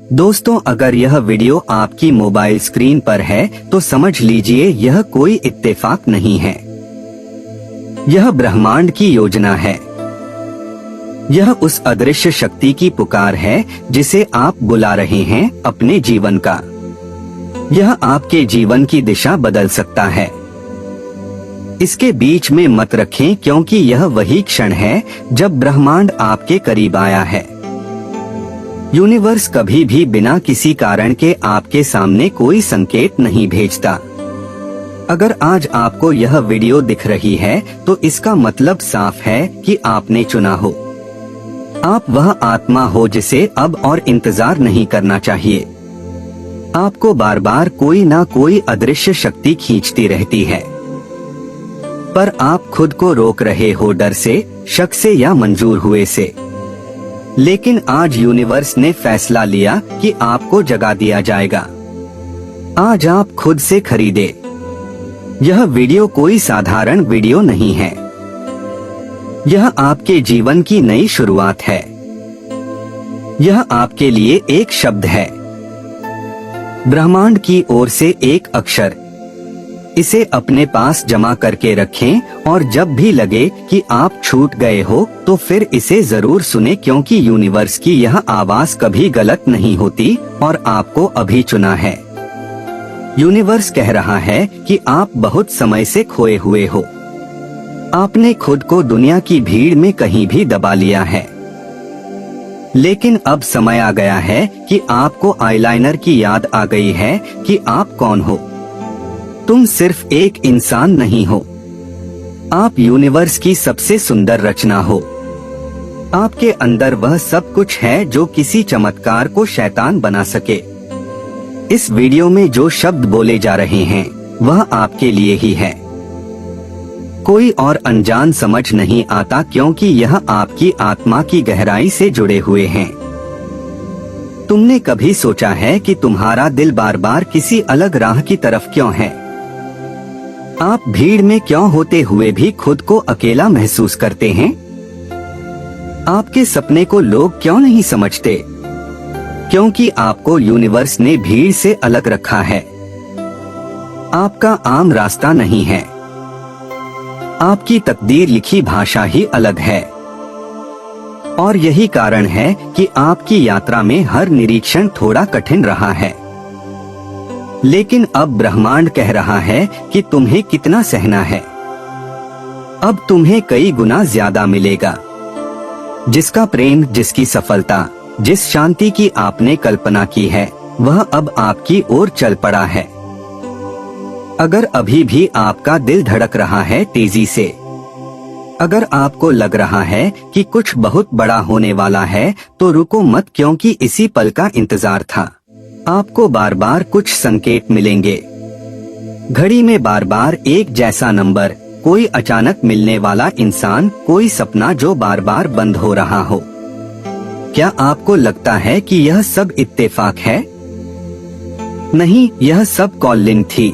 दोस्तों, अगर यह वीडियो आपकी मोबाइल स्क्रीन पर है तो समझ लीजिए यह कोई इत्तेफाक नहीं है। यह ब्रह्मांड की योजना है। यह उस अदृश्य शक्ति की पुकार है जिसे आप बुला रहे हैं अपने जीवन का। यह आपके जीवन की दिशा बदल सकता है। इसके बीच में मत रखें, क्योंकि यह वही क्षण है जब ब्रह्मांड आपके करीब आया है। यूनिवर्स कभी भी बिना किसी कारण के आपके सामने कोई संकेत नहीं भेजता। अगर आज आपको यह वीडियो दिख रही है तो इसका मतलब साफ है कि आपने चुना हो। आप वह आत्मा हो जिसे अब और इंतजार नहीं करना चाहिए। आपको बार बार कोई ना कोई अदृश्य शक्ति खींचती रहती है, पर आप खुद को रोक रहे हो, डर से, शक से या मंजूर हुए से। लेकिन आज यूनिवर्स ने फैसला लिया कि आपको जगा दिया जाएगा। आज आप खुद से खरीदे। यह वीडियो कोई साधारण वीडियो नहीं है। यह आपके जीवन की नई शुरुआत है। यह आपके लिए एक शब्द है, ब्रह्मांड की ओर से एक अक्षर। इसे अपने पास जमा करके रखें और जब भी लगे कि आप छूट गए हो तो फिर इसे जरूर सुने, क्योंकि यूनिवर्स की यह आवाज कभी गलत नहीं होती और आपको अभी चुना है। यूनिवर्स कह रहा है कि आप बहुत समय से खोए हुए हो। आपने खुद को दुनिया की भीड़ में कहीं भी दबा लिया है, लेकिन अब समय आ गया है कि आपको आईलाइनर की याद आ गई है कि आप कौन हो। तुम सिर्फ एक इंसान नहीं हो, आप यूनिवर्स की सबसे सुंदर रचना हो। आपके अंदर वह सब कुछ है जो किसी चमत्कार को शैतान बना सके। इस वीडियो में जो शब्द बोले जा रहे हैं वह आपके लिए ही है। कोई और अनजान समझ नहीं आता, क्योंकि यह आपकी आत्मा की गहराई से जुड़े हुए हैं। तुमने कभी सोचा है कि तुम्हारा दिल बार बार किसी अलग राह की तरफ क्यों है? आप भीड़ में क्यों होते हुए भी खुद को अकेला महसूस करते हैं? आपके सपने को लोग क्यों नहीं समझते? क्योंकि आपको यूनिवर्स ने भीड़ से अलग रखा है। आपका आम रास्ता नहीं है। आपकी तकदीर लिखी भाषा ही अलग है। और यही कारण है कि आपकी यात्रा में हर निरीक्षण थोड़ा कठिन रहा है। लेकिन अब ब्रह्मांड कह रहा है कि तुम्हें कितना सहना है। अब तुम्हें कई गुना ज्यादा मिलेगा। जिसका प्रेम, जिसकी सफलता, जिस शांति की आपने कल्पना की है, वह अब आपकी ओर चल पड़ा है। अगर अभी भी आपका दिल धड़क रहा है तेजी से, अगर आपको लग रहा है कि कुछ बहुत बड़ा होने वाला है, तो रुको मत, क्योंकि इसी पल का इंतजार था। आपको बार बार कुछ संकेत मिलेंगे। घड़ी में बार बार एक जैसा नंबर, कोई अचानक मिलने वाला इंसान, कोई सपना जो बार बार बंद हो रहा हो। क्या आपको लगता है कि यह सब इत्तेफाक है? नहीं, यह सब कॉलिंग थी।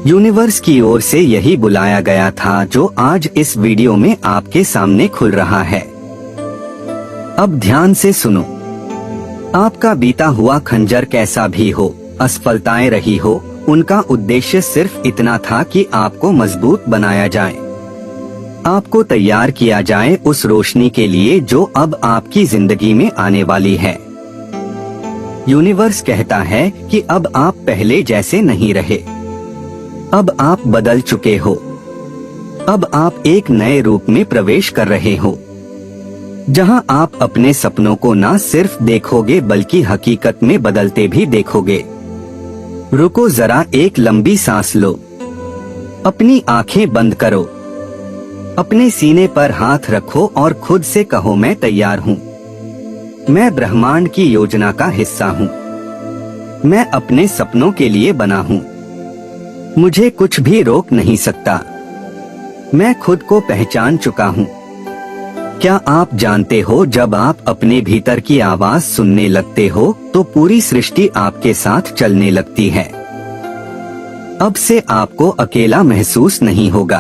यूनिवर्स की ओर से यही बुलाया गया था जो आज इस वीडियो में आपके सामने खुल रहा है। अब ध्यान से सुनो। आपका बीता हुआ खंजर कैसा भी हो, असफलताएं रही हो, उनका उद्देश्य सिर्फ इतना था कि आपको मजबूत बनाया जाए। आपको तैयार किया जाए उस रोशनी के लिए जो अब आपकी जिंदगी में आने वाली है। यूनिवर्स कहता है कि अब आप पहले जैसे नहीं रहे। अब आप बदल चुके हो। अब आप एक नए रूप में प्रवेश कर रहे हो, जहां आप अपने सपनों को न सिर्फ देखोगे बल्कि हकीकत में बदलते भी देखोगे। रुको जरा, एक लंबी सांस लो। अपनी आंखें बंद करो। अपने सीने पर हाथ रखो और खुद से कहो, मैं तैयार हूँ। मैं ब्रह्मांड की योजना का हिस्सा हूँ। मैं अपने सपनों के लिए बना हूँ। मुझे कुछ भी रोक नहीं सकता। मैं खुद को पहचान चुका हूँ। क्या आप जानते हो, जब आप अपने भीतर की आवाज सुनने लगते हो तो पूरी सृष्टि आपके साथ चलने लगती है। अब से आपको अकेला महसूस नहीं होगा।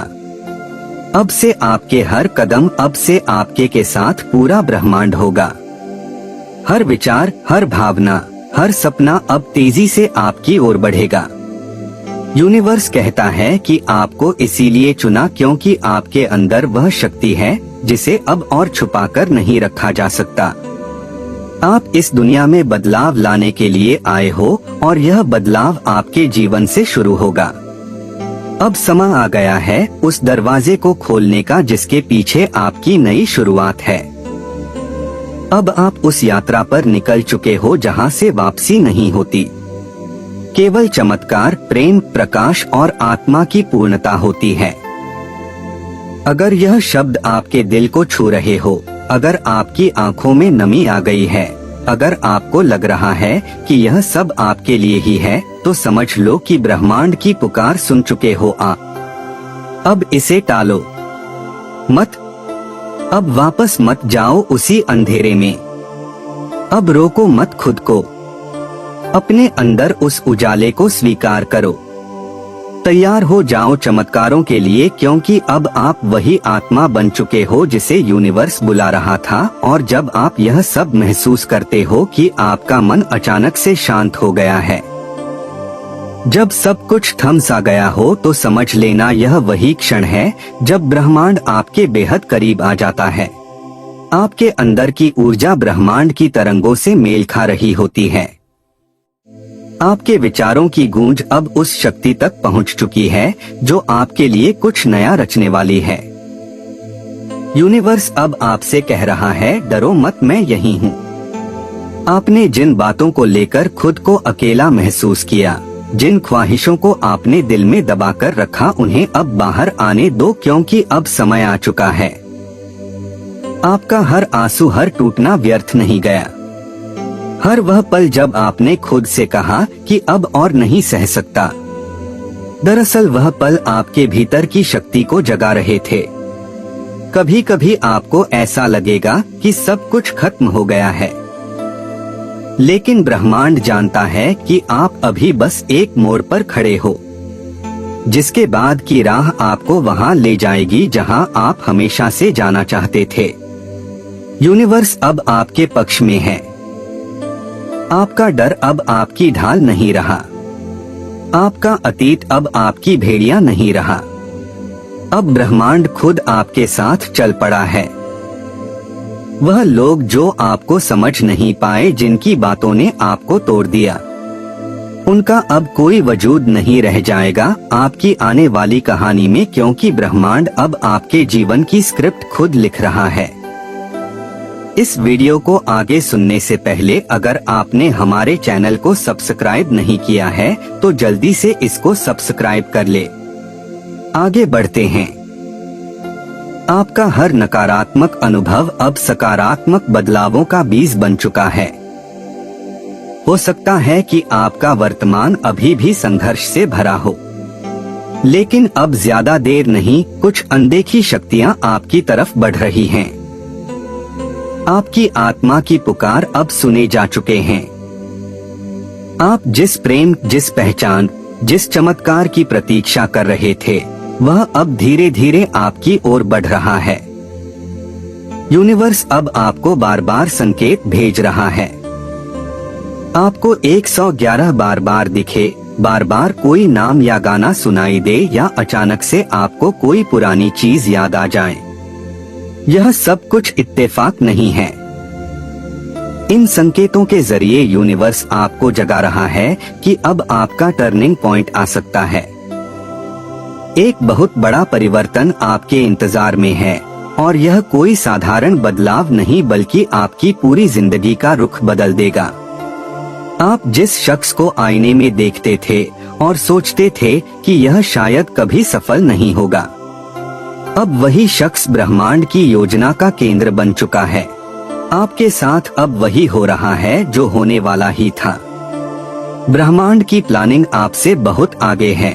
अब से आपके हर कदम, अब से आपके के साथ पूरा ब्रह्मांड होगा। हर विचार, हर भावना, हर सपना अब तेजी से आपकी ओर बढ़ेगा। यूनिवर्स कहता है कि आपको इसीलिए चुना क्योंकि आपके अंदर वह शक्ति है जिसे अब और छुपाकर नहीं रखा जा सकता। आप इस दुनिया में बदलाव लाने के लिए आए हो और यह बदलाव आपके जीवन से शुरू होगा। अब समय आ गया है उस दरवाजे को खोलने का जिसके पीछे आपकी नई शुरुआत है। अब आप उस यात्रा पर निकल चुके हो जहां से वापसी नहीं होती। केवल चमत्कार, प्रेम, प्रकाश और आत्मा की पूर्णता होती है। अगर यह शब्द आपके दिल को छू रहे हो, अगर आपकी आंखों में नमी आ गई है, अगर आपको लग रहा है कि यह सब आपके लिए ही है, तो समझ लो कि ब्रह्मांड की पुकार सुन चुके हो आप। अब इसे टालो मत, अब वापस मत जाओ उसी अंधेरे में। अब रोको मत खुद को, अपने अंदर उस उजाले को स्वीकार करो। तैयार हो जाओ चमत्कारों के लिए, क्योंकि अब आप वही आत्मा बन चुके हो जिसे यूनिवर्स बुला रहा था। और जब आप यह सब महसूस करते हो कि आपका मन अचानक से शांत हो गया है, जब सब कुछ थम सा गया हो, तो समझ लेना यह वही क्षण है जब ब्रह्मांड आपके बेहद करीब आ जाता है। आपके अंदर की ऊर्जा ब्रह्मांड की तरंगों से मेल खा रही होती है। आपके विचारों की गूंज अब उस शक्ति तक पहुंच चुकी है जो आपके लिए कुछ नया रचने वाली है। यूनिवर्स अब आपसे कह रहा है, डरो मत, मैं यही हूँ। आपने जिन बातों को लेकर खुद को अकेला महसूस किया, जिन ख्वाहिशों को आपने दिल में दबाकर रखा, उन्हें अब बाहर आने दो, क्योंकि अब समय आ चुका है। आपका हर आंसू, हर टूटना व्यर्थ नहीं गया। हर वह पल जब आपने खुद से कहा कि अब और नहीं सह सकता, दरअसल वह पल आपके भीतर की शक्ति को जगा रहे थे। कभी कभी आपको ऐसा लगेगा कि सब कुछ खत्म हो गया है, लेकिन ब्रह्मांड जानता है कि आप अभी बस एक मोड़ पर खड़े हो, जिसके बाद की राह आपको वहां ले जाएगी जहां आप हमेशा से जाना चाहते थे। यूनिवर्स अब आपके पक्ष में है। आपका डर अब आपकी ढाल नहीं रहा, आपका अतीत अब आपकी भेड़िया नहीं रहा। अब ब्रह्मांड खुद आपके साथ चल पड़ा है। वह लोग जो आपको समझ नहीं पाए, जिनकी बातों ने आपको तोड़ दिया, उनका अब कोई वजूद नहीं रह जाएगा आपकी आने वाली कहानी में, क्योंकि ब्रह्मांड अब आपके जीवन की स्क्रिप्ट खुद लिख रहा है। इस वीडियो को आगे सुनने से पहले अगर आपने हमारे चैनल को सब्सक्राइब नहीं किया है तो जल्दी से इसको सब्सक्राइब कर ले। आगे बढ़ते हैं। आपका हर नकारात्मक अनुभव अब सकारात्मक बदलावों का बीज बन चुका है। हो सकता है कि आपका वर्तमान अभी भी संघर्ष से भरा हो, लेकिन अब ज्यादा देर नहीं, कुछ अनदेखी शक्तियां आपकी तरफ बढ़ रही हैं। आपकी आत्मा की पुकार अब सुने जा चुके हैं। आप जिस प्रेम, जिस पहचान, जिस चमत्कार की प्रतीक्षा कर रहे थे, वह अब धीरे धीरे आपकी ओर बढ़ रहा है। यूनिवर्स अब आपको बार बार संकेत भेज रहा है। आपको 111 बार बार दिखे, बार बार कोई नाम या गाना सुनाई दे, या अचानक से आपको कोई पुरानी चीज याद आ जाए। यह सब कुछ इत्तेफाक नहीं है। इन संकेतों के जरिए यूनिवर्स आपको जगा रहा है कि अब आपका टर्निंग पॉइंट आ सकता है। एक बहुत बड़ा परिवर्तन आपके इंतजार में है, और यह कोई साधारण बदलाव नहीं बल्कि आपकी पूरी जिंदगी का रुख बदल देगा। आप जिस शख्स को आईने में देखते थे और सोचते थे कि यह शायद कभी सफल नहीं होगा, अब वही शख्स ब्रह्मांड की योजना का केंद्र बन चुका है। आपके साथ अब वही हो रहा है जो होने वाला ही था। ब्रह्मांड की प्लानिंग आपसे बहुत आगे है।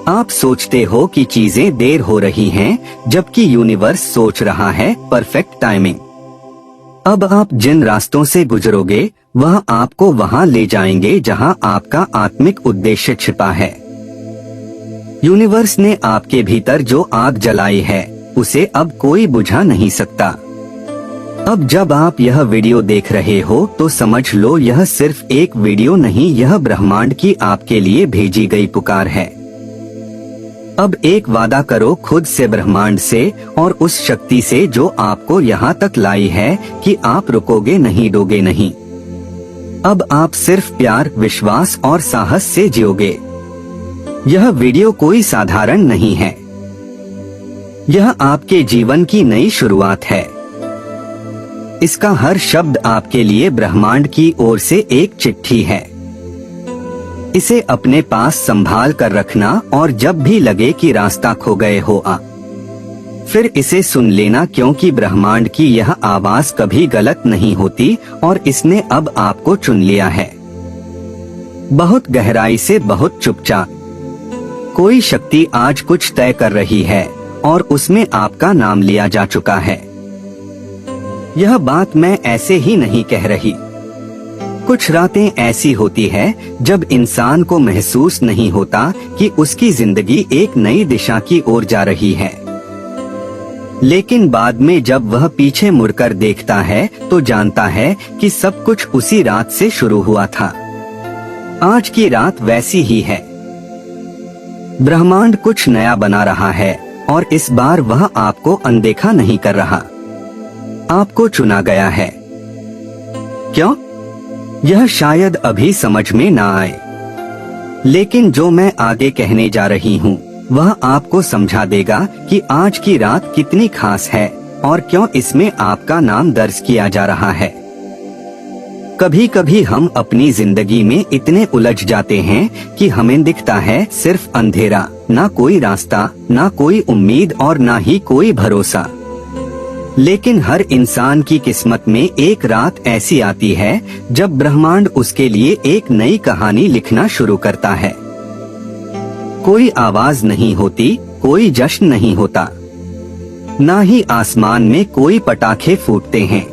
आप सोचते हो कि चीजें देर हो रही हैं, जबकि यूनिवर्स सोच रहा है परफेक्ट टाइमिंग। अब आप जिन रास्तों से गुजरोगे वह आपको वहां ले जाएंगे जहां आपका आत्मिक उद्देश्य छिपा है। यूनिवर्स ने आपके भीतर जो आग जलाई है उसे अब कोई बुझा नहीं सकता। अब जब आप यह वीडियो देख रहे हो तो समझ लो यह सिर्फ एक वीडियो नहीं, यह ब्रह्मांड की आपके लिए भेजी गई पुकार है। अब एक वादा करो खुद से, ब्रह्मांड से और उस शक्ति से जो आपको यहाँ तक लाई है कि आप रुकोगे नहीं, डोगे नहीं। अब आप सिर्फ प्यार, विश्वास और साहस से जियोगे। यह वीडियो कोई साधारण नहीं है, यह आपके जीवन की नई शुरुआत है। इसका हर शब्द आपके लिए ब्रह्मांड की ओर से एक चिट्ठी है। इसे अपने पास संभाल कर रखना और जब भी लगे कि रास्ता खो गए हो फिर इसे सुन लेना, क्योंकि ब्रह्मांड की यह आवाज कभी गलत नहीं होती और इसने अब आपको चुन लिया है। बहुत गहराई से, बहुत चुपचाप कोई शक्ति आज कुछ तय कर रही है और उसमें आपका नाम लिया जा चुका है। यह बात मैं ऐसे ही नहीं कह रही। कुछ रातें ऐसी होती है जब इंसान को महसूस नहीं होता कि उसकी जिंदगी एक नई दिशा की ओर जा रही है, लेकिन बाद में जब वह पीछे मुड़कर देखता है तो जानता है कि सब कुछ उसी रात से शुरू हुआ था। आज की रात वैसी ही है। ब्रह्मांड कुछ नया बना रहा है और इस बार वह आपको अनदेखा नहीं कर रहा। आपको चुना गया है। क्यों? यह शायद अभी समझ में ना आए, लेकिन जो मैं आगे कहने जा रही हूँ वह आपको समझा देगा कि आज की रात कितनी खास है और क्यों इसमें आपका नाम दर्ज किया जा रहा है। कभी कभी हम अपनी जिंदगी में इतने उलझ जाते हैं कि हमें दिखता है सिर्फ अंधेरा, ना कोई रास्ता, ना कोई उम्मीद और ना ही कोई भरोसा। लेकिन हर इंसान की किस्मत में एक रात ऐसी आती है जब ब्रह्मांड उसके लिए एक नई कहानी लिखना शुरू करता है। कोई आवाज नहीं होती, कोई जश्न नहीं होता, ना ही आसमान में कोई पटाखे फूटते हैं।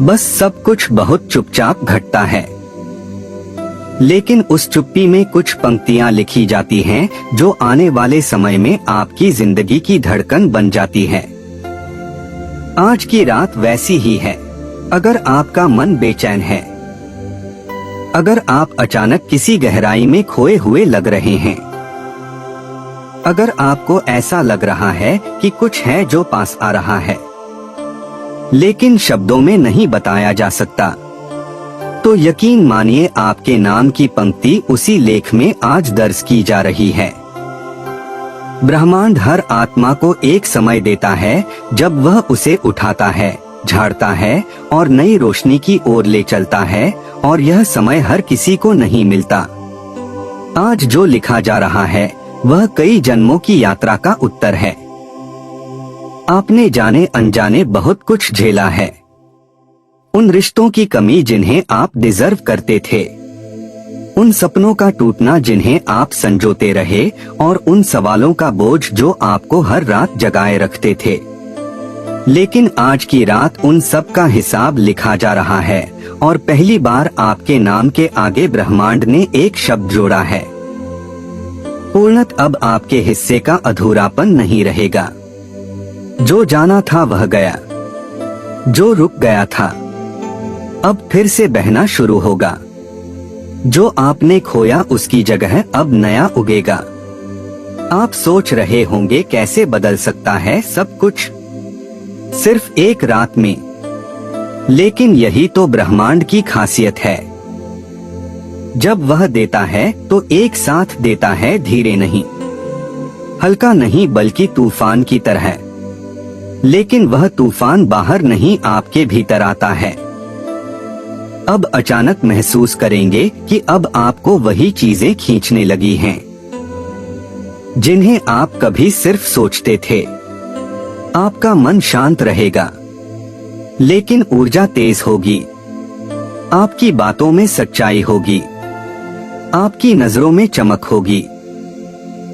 बस सब कुछ बहुत चुपचाप घटता है। लेकिन उस चुप्पी में कुछ पंक्तियां लिखी जाती हैं जो आने वाले समय में आपकी जिंदगी की धड़कन बन जाती है। आज की रात वैसी ही है। अगर आपका मन बेचैन है, अगर आप अचानक किसी गहराई में खोए हुए लग रहे हैं, अगर आपको ऐसा लग रहा है कि कुछ है जो पास आ रहा है लेकिन शब्दों में नहीं बताया जा सकता, तो यकीन मानिए आपके नाम की पंक्ति उसी लेख में आज दर्ज की जा रही है। ब्रह्मांड हर आत्मा को एक समय देता है जब वह उसे उठाता है, झाड़ता है और नई रोशनी की ओर ले चलता है, और यह समय हर किसी को नहीं मिलता। आज जो लिखा जा रहा है वह कई जन्मों की यात्रा का उत्तर है। आपने जाने अनजाने बहुत कुछ झेला है। उन रिश्तों की कमी जिन्हें आप डिजर्व करते थे, उन सपनों का टूटना जिन्हें आप संजोते रहे, और उन सवालों का बोझ जो आपको हर रात जगाए रखते थे। लेकिन आज की रात उन सब का हिसाब लिखा जा रहा है और पहली बार आपके नाम के आगे ब्रह्मांड ने एक शब्द जोड़ा है। पूर्णत अब आपके हिस्से का अधूरापन नहीं रहेगा। जो जाना था वह गया, जो रुक गया था अब फिर से बहना शुरू होगा। जो आपने खोया उसकी जगह अब नया उगेगा। आप सोच रहे होंगे कैसे बदल सकता है सब कुछ सिर्फ एक रात में, लेकिन यही तो ब्रह्मांड की खासियत है। जब वह देता है तो एक साथ देता है, धीरे नहीं, हल्का नहीं, बल्कि तूफान की तरह। लेकिन वह तूफान बाहर नहीं, आपके भीतर आता है। अब अचानक महसूस करेंगे कि अब आपको वही चीजें खींचने लगी हैं जिन्हें आप कभी सिर्फ सोचते थे। आपका मन शांत रहेगा, लेकिन ऊर्जा तेज होगी। आपकी बातों में सच्चाई होगी, आपकी नजरों में चमक होगी।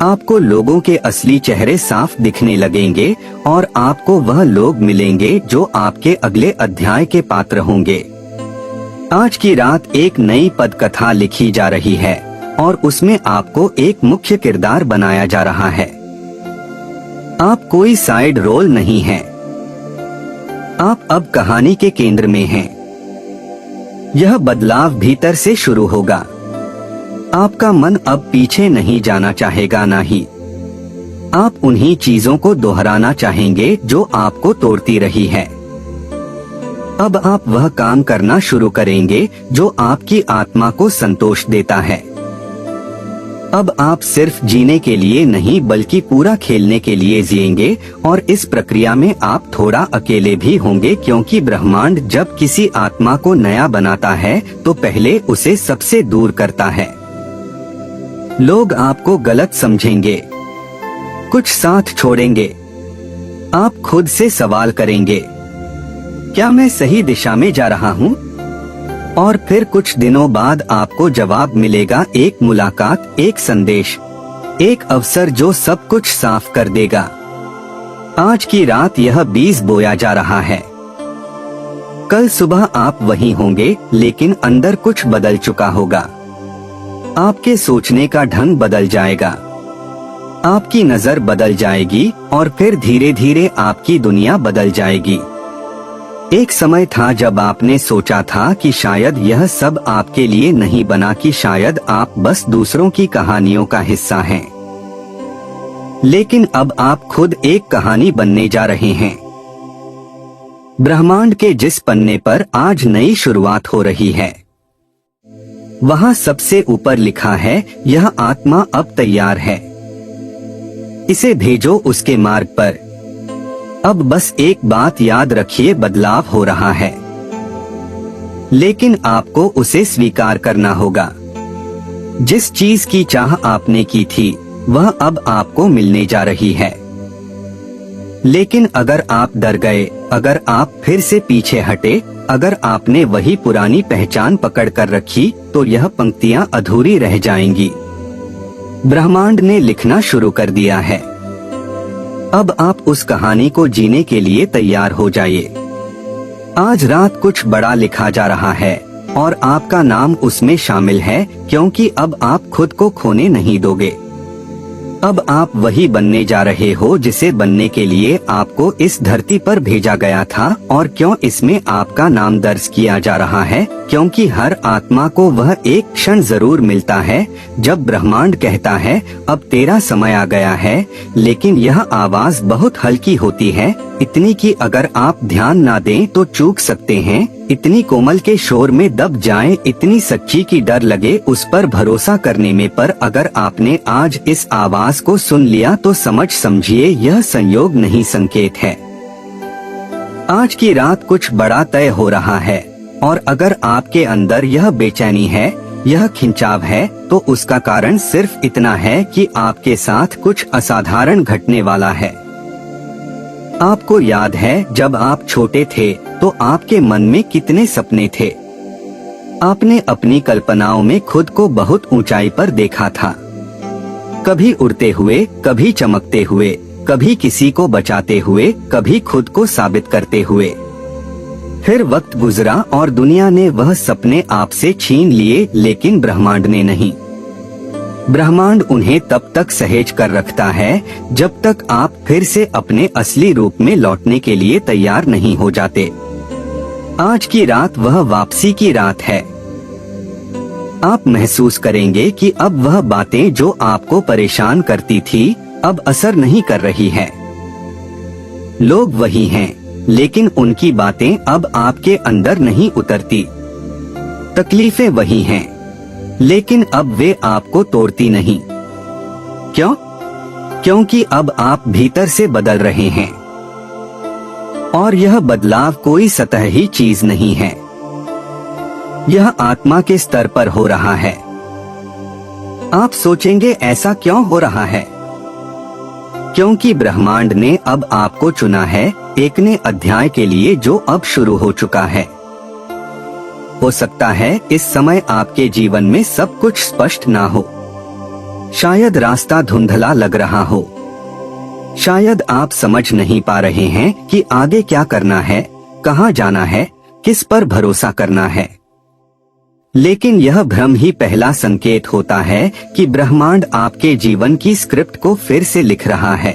आपको लोगों के असली चेहरे साफ दिखने लगेंगे और आपको वह लोग मिलेंगे जो आपके अगले अध्याय के पात्र होंगे। आज की रात एक नई पद कथा लिखी जा रही है और उसमें आपको एक मुख्य किरदार बनाया जा रहा है। आप कोई साइड रोल नहीं है। आप अब कहानी के केंद्र में हैं। यह बदलाव भीतर से शुरू होगा। आपका मन अब पीछे नहीं जाना चाहेगा, ना ही आप उन्हीं चीजों को दोहराना चाहेंगे जो आपको तोड़ती रही है। अब आप वह काम करना शुरू करेंगे जो आपकी आत्मा को संतोष देता है। अब आप सिर्फ जीने के लिए नहीं बल्कि पूरा खेलने के लिए जिएंगे, और इस प्रक्रिया में आप थोड़ा अकेले भी होंगे, क्योंकि ब्रह्मांड जब किसी आत्मा को नया बनाता है तो पहले उसे सबसे दूर करता है। लोग आपको गलत समझेंगे, कुछ साथ छोड़ेंगे। आप खुद से सवाल करेंगे, क्या मैं सही दिशा में जा रहा हूँ? और फिर कुछ दिनों बाद आपको जवाब मिलेगा, एक मुलाकात, एक संदेश, एक अवसर जो सब कुछ साफ कर देगा। आज की रात यह बीज बोया जा रहा है। कल सुबह आप वहीं होंगे, लेकिन अंदर कुछ बदल चुका होगा। आपके सोचने का ढंग बदल जाएगा, आपकी नजर बदल जाएगी, और फिर धीरे धीरे आपकी दुनिया बदल जाएगी। एक समय था जब आपने सोचा था कि शायद यह सब आपके लिए नहीं बना, कि शायद आप बस दूसरों की कहानियों का हिस्सा हैं। लेकिन अब आप खुद एक कहानी बनने जा रहे हैं। ब्रह्मांड के जिस पन्ने पर आज नई शुरुआत हो रही है, वहाँ सबसे ऊपर लिखा है, यह आत्मा अब तैयार है, इसे भेजो उसके मार्ग पर। अब बस एक बात याद रखिए, बदलाव हो रहा है, लेकिन आपको उसे स्वीकार करना होगा। जिस चीज की चाह आपने की थी वह अब आपको मिलने जा रही है। लेकिन अगर आप डर गए, अगर आप फिर से पीछे हटे, अगर आपने वही पुरानी पहचान पकड़ कर रखी, तो यह पंक्तियां अधूरी रह जाएंगी। ब्रह्मांड ने लिखना शुरू कर दिया है। अब आप उस कहानी को जीने के लिए तैयार हो जाइए। आज रात कुछ बड़ा लिखा जा रहा है, और आपका नाम उसमें शामिल है, क्योंकि अब आप खुद को खोने नहीं दोगे। अब आप वही बनने जा रहे हो जिसे बनने के लिए आपको इस धरती पर भेजा गया था। और क्यों इसमें आपका नाम दर्ज किया जा रहा है? क्योंकि हर आत्मा को वह एक क्षण जरूर मिलता है जब ब्रह्मांड कहता है, अब तेरा समय आ गया है। लेकिन यह आवाज बहुत हल्की होती है, इतनी कि अगर आप ध्यान ना दें तो चूक सकते हैं, इतनी कोमल के शोर में दब जाएं, इतनी सच्ची कि डर लगे उस पर भरोसा करने में। पर अगर आपने आज इस आवाज को सुन लिया तो समझिए यह संयोग नहीं, संकेत है। आज की रात कुछ बड़ा तय हो रहा है, और अगर आपके अंदर यह बेचैनी है, यह खिंचाव है, तो उसका कारण सिर्फ इतना है कि आपके साथ कुछ असाधारण घटने वाला है। आपको याद है जब आप छोटे थे तो आपके मन में कितने सपने थे। आपने अपनी कल्पनाओं में खुद को बहुत ऊंचाई पर देखा था, कभी उड़ते हुए, कभी चमकते हुए, कभी किसी को बचाते हुए, कभी खुद को साबित करते हुए। फिर वक्त गुजरा और दुनिया ने वह सपने आपसे छीन लिए, लेकिन ब्रह्मांड ने नहीं। ब्रह्मांड उन्हें तब तक सहेज कर रखता है जब तक आप फिर से अपने असली रूप में लौटने के लिए तैयार नहीं हो जाते। आज की रात वह वापसी की रात है। आप महसूस करेंगे कि अब वह बातें जो आपको परेशान करती थी अब असर नहीं कर रही है। लोग वही हैं, लेकिन उनकी बातें अब आपके अंदर नहीं उतरती। तकलीफें वही हैं, लेकिन अब वे आपको तोड़ती नहीं। क्यों? क्योंकि अब आप भीतर से बदल रहे हैं, और यह बदलाव कोई सतही चीज नहीं है, यह आत्मा के स्तर पर हो रहा है। आप सोचेंगे ऐसा क्यों हो रहा है? क्योंकि ब्रह्मांड ने अब आपको चुना है एक नए अध्याय के लिए जो अब शुरू हो चुका है। हो सकता है इस समय आपके जीवन में सब कुछ स्पष्ट ना हो, शायद रास्ता धुंधला लग रहा हो, शायद आप समझ नहीं पा रहे हैं कि आगे क्या करना है, कहां जाना है, किस पर भरोसा करना है। लेकिन यह भ्रम ही पहला संकेत होता है कि ब्रह्मांड आपके जीवन की स्क्रिप्ट को फिर से लिख रहा है।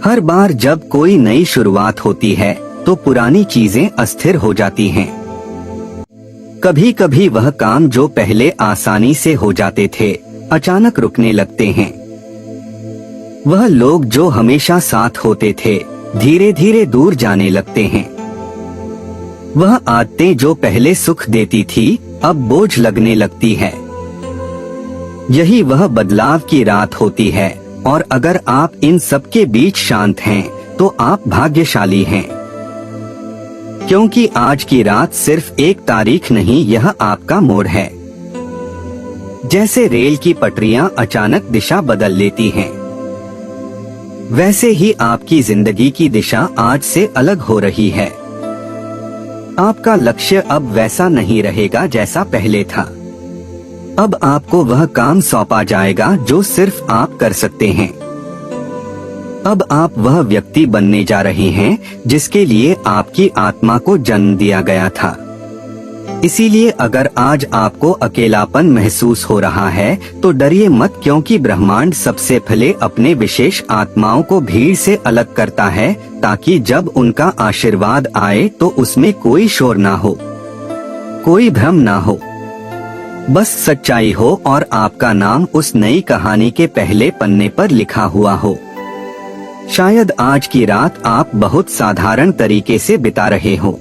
हर बार जब कोई नई शुरुआत होती है, तो पुरानी चीजें अस्थिर हो जाती हैं। कभी कभी वह काम जो पहले आसानी से हो जाते थे अचानक रुकने लगते हैं। वह लोग जो हमेशा साथ होते थे धीरे धीरे दूर जाने लगते हैं। वह आदतें जो पहले सुख देती थी अब बोझ लगने लगती है। यही वह बदलाव की रात होती है, और अगर आप इन सब के बीच शांत हैं तो आप भाग्यशाली हैं, क्योंकि आज की रात सिर्फ एक तारीख नहीं, यह आपका मोड़ है। जैसे रेल की पटरियां अचानक दिशा बदल लेती हैं, वैसे ही आपकी जिंदगी की दिशा आज से अलग हो रही है। आपका लक्ष्य अब वैसा नहीं रहेगा जैसा पहले था। अब आपको वह काम सौंपा जाएगा जो सिर्फ आप कर सकते हैं। अब आप वह व्यक्ति बनने जा रहे हैं जिसके लिए आपकी आत्मा को जन्म दिया गया था। इसीलिए अगर आज आपको अकेलापन महसूस हो रहा है तो डरिए मत, क्योंकि ब्रह्मांड सबसे पहले अपने विशेष आत्माओं को भीड़ से अलग करता है, ताकि जब उनका आशीर्वाद आए तो उसमें कोई शोर ना हो, कोई भ्रम ना हो, बस सच्चाई हो और आपका नाम उस नई कहानी के पहले पन्ने पर लिखा हुआ हो। शायद आज की रात आप बहुत साधारण तरीके से बिता रहे हो।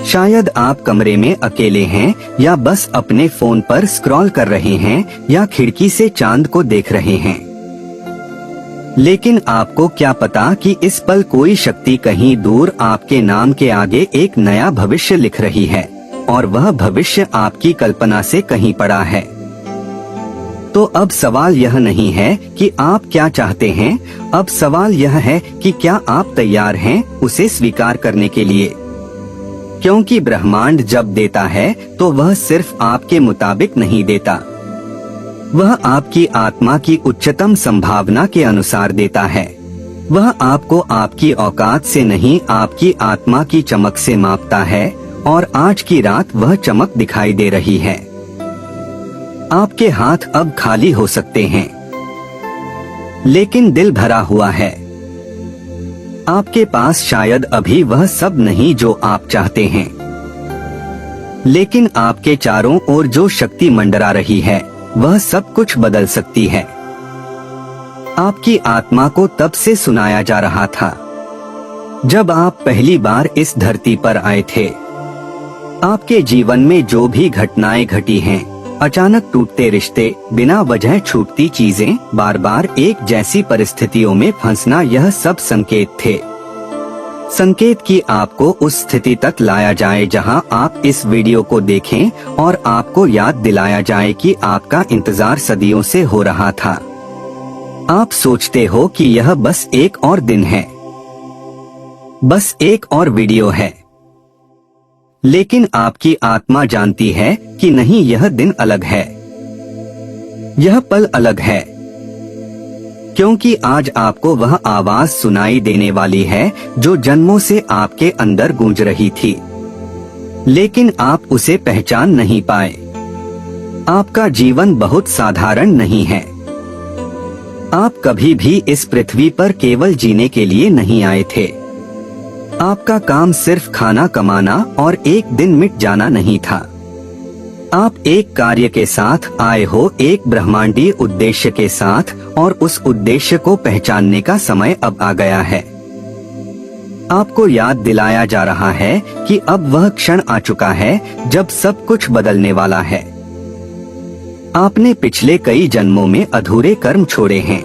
शायद आप कमरे में अकेले हैं, या बस अपने फोन पर स्क्रॉल कर रहे हैं, या खिड़की से चांद को देख रहे हैं। लेकिन आपको क्या पता कि इस पल कोई शक्ति कहीं दूर आपके नाम के आगे एक नया भविष्य लिख रही है, और वह भविष्य आपकी कल्पना से कहीं पड़ा है। तो अब सवाल यह नहीं है कि आप क्या चाहते हैं, अब सवाल यह है कि क्या आप तैयार हैं उसे स्वीकार करने के लिए। क्योंकि ब्रह्मांड जब देता है तो वह सिर्फ आपके मुताबिक नहीं देता, वह आपकी आत्मा की उच्चतम संभावना के अनुसार देता है। वह आपको आपकी औकात से नहीं, आपकी आत्मा की चमक से मापता है, और आज की रात वह चमक दिखाई दे रही है। आपके हाथ अब खाली हो सकते हैं, लेकिन दिल भरा हुआ है। आपके पास शायद अभी वह सब नहीं जो आप चाहते हैं, लेकिन आपके चारों ओर जो शक्ति मंडरा रही है वह सब कुछ बदल सकती है। आपकी आत्मा को तब से सुनाया जा रहा था जब आप पहली बार इस धरती पर आए थे। आपके जीवन में जो भी घटनाएं घटी हैं, अचानक टूटते रिश्ते, बिना वजह छूटती चीजें, बार बार एक जैसी परिस्थितियों में फंसना, यह सब संकेत थे। संकेत कि आपको उस स्थिति तक लाया जाए जहां आप इस वीडियो को देखें और आपको याद दिलाया जाए कि आपका इंतजार सदियों से हो रहा था। आप सोचते हो कि यह बस एक और दिन है, बस एक और वीडियो है, लेकिन आपकी आत्मा जानती है कि नहीं, यह दिन अलग है, यह पल अलग है, क्योंकि आज आपको वह आवाज सुनाई देने वाली है जो जन्मों से आपके अंदर गूंज रही थी, लेकिन आप उसे पहचान नहीं पाए। आपका जीवन बहुत साधारण नहीं है। आप कभी भी इस पृथ्वी पर केवल जीने के लिए नहीं आए थे। आपका काम सिर्फ खाना कमाना और एक दिन मिट जाना नहीं था। आप एक कार्य के साथ आए हो, एक ब्रह्मांडीय उद्देश्य के साथ, और उस उद्देश्य को पहचानने का समय अब आ गया है। आपको याद दिलाया जा रहा है कि अब वह क्षण आ चुका है जब सब कुछ बदलने वाला है। आपने पिछले कई जन्मों में अधूरे कर्म छोड़े हैं,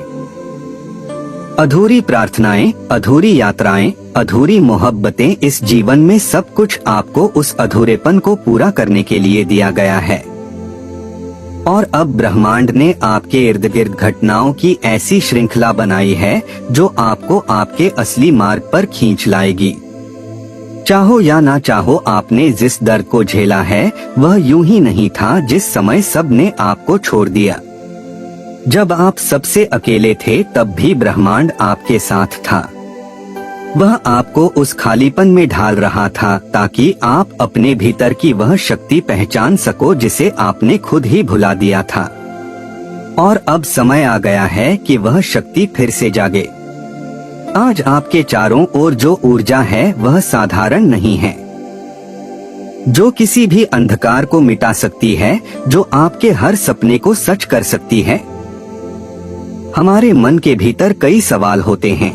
अधूरी प्रार्थनाएं, अधूरी यात्राएं, अधूरी मोहब्बतें। इस जीवन में सब कुछ आपको उस अधूरेपन को पूरा करने के लिए दिया गया है, और अब ब्रह्मांड ने आपके इर्द गिर्द घटनाओं की ऐसी श्रृंखला बनाई है जो आपको आपके असली मार्ग पर खींच लाएगी। चाहो या ना चाहो, आपने जिस दर्द को झेला है वह यूं ही नहीं था जिस समय सब ने आपको छोड़ दिया। जब आप सबसे अकेले थे तब भी ब्रह्मांड आपके साथ था। वह आपको उस खालीपन में ढाल रहा था ताकि आप अपने भीतर की वह शक्ति पहचान सको जिसे आपने खुद ही भुला दिया था। और अब समय आ गया है कि वह शक्ति फिर से जागे। आज आपके चारों ओर जो ऊर्जा है वह साधारण नहीं है, जो किसी भी अंधकार को मिटा सकती है, जो आपके हर सपने को सच कर सकती है। हमारे मन के भीतर कई सवाल होते हैं।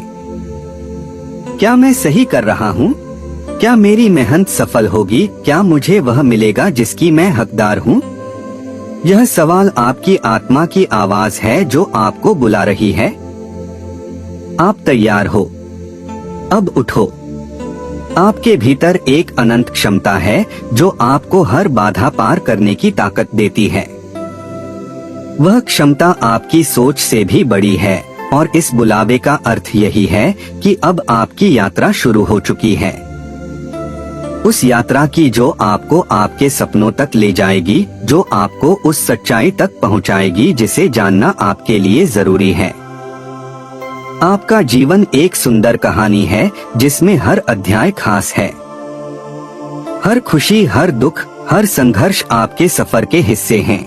क्या मैं सही कर रहा हूँ? क्या मेरी मेहनत सफल होगी? क्या मुझे वह मिलेगा जिसकी मैं हकदार हूँ? यह सवाल आपकी आत्मा की आवाज है जो आपको बुला रही है। आप तैयार हो? अब उठो। आपके भीतर एक अनंत क्षमता है जो आपको हर बाधा पार करने की ताकत देती है। वह क्षमता आपकी सोच से भी बड़ी है और इस बुलावे का अर्थ यही है कि अब आपकी यात्रा शुरू हो चुकी है। उस यात्रा की जो आपको आपके सपनों तक ले जाएगी, जो आपको उस सच्चाई तक पहुंचाएगी जिसे जानना आपके लिए जरूरी है। आपका जीवन एक सुंदर कहानी है जिसमें हर अध्याय खास है। हर खुशी, हर दुख, हर संघर्ष आपके सफर के हिस्से हैं।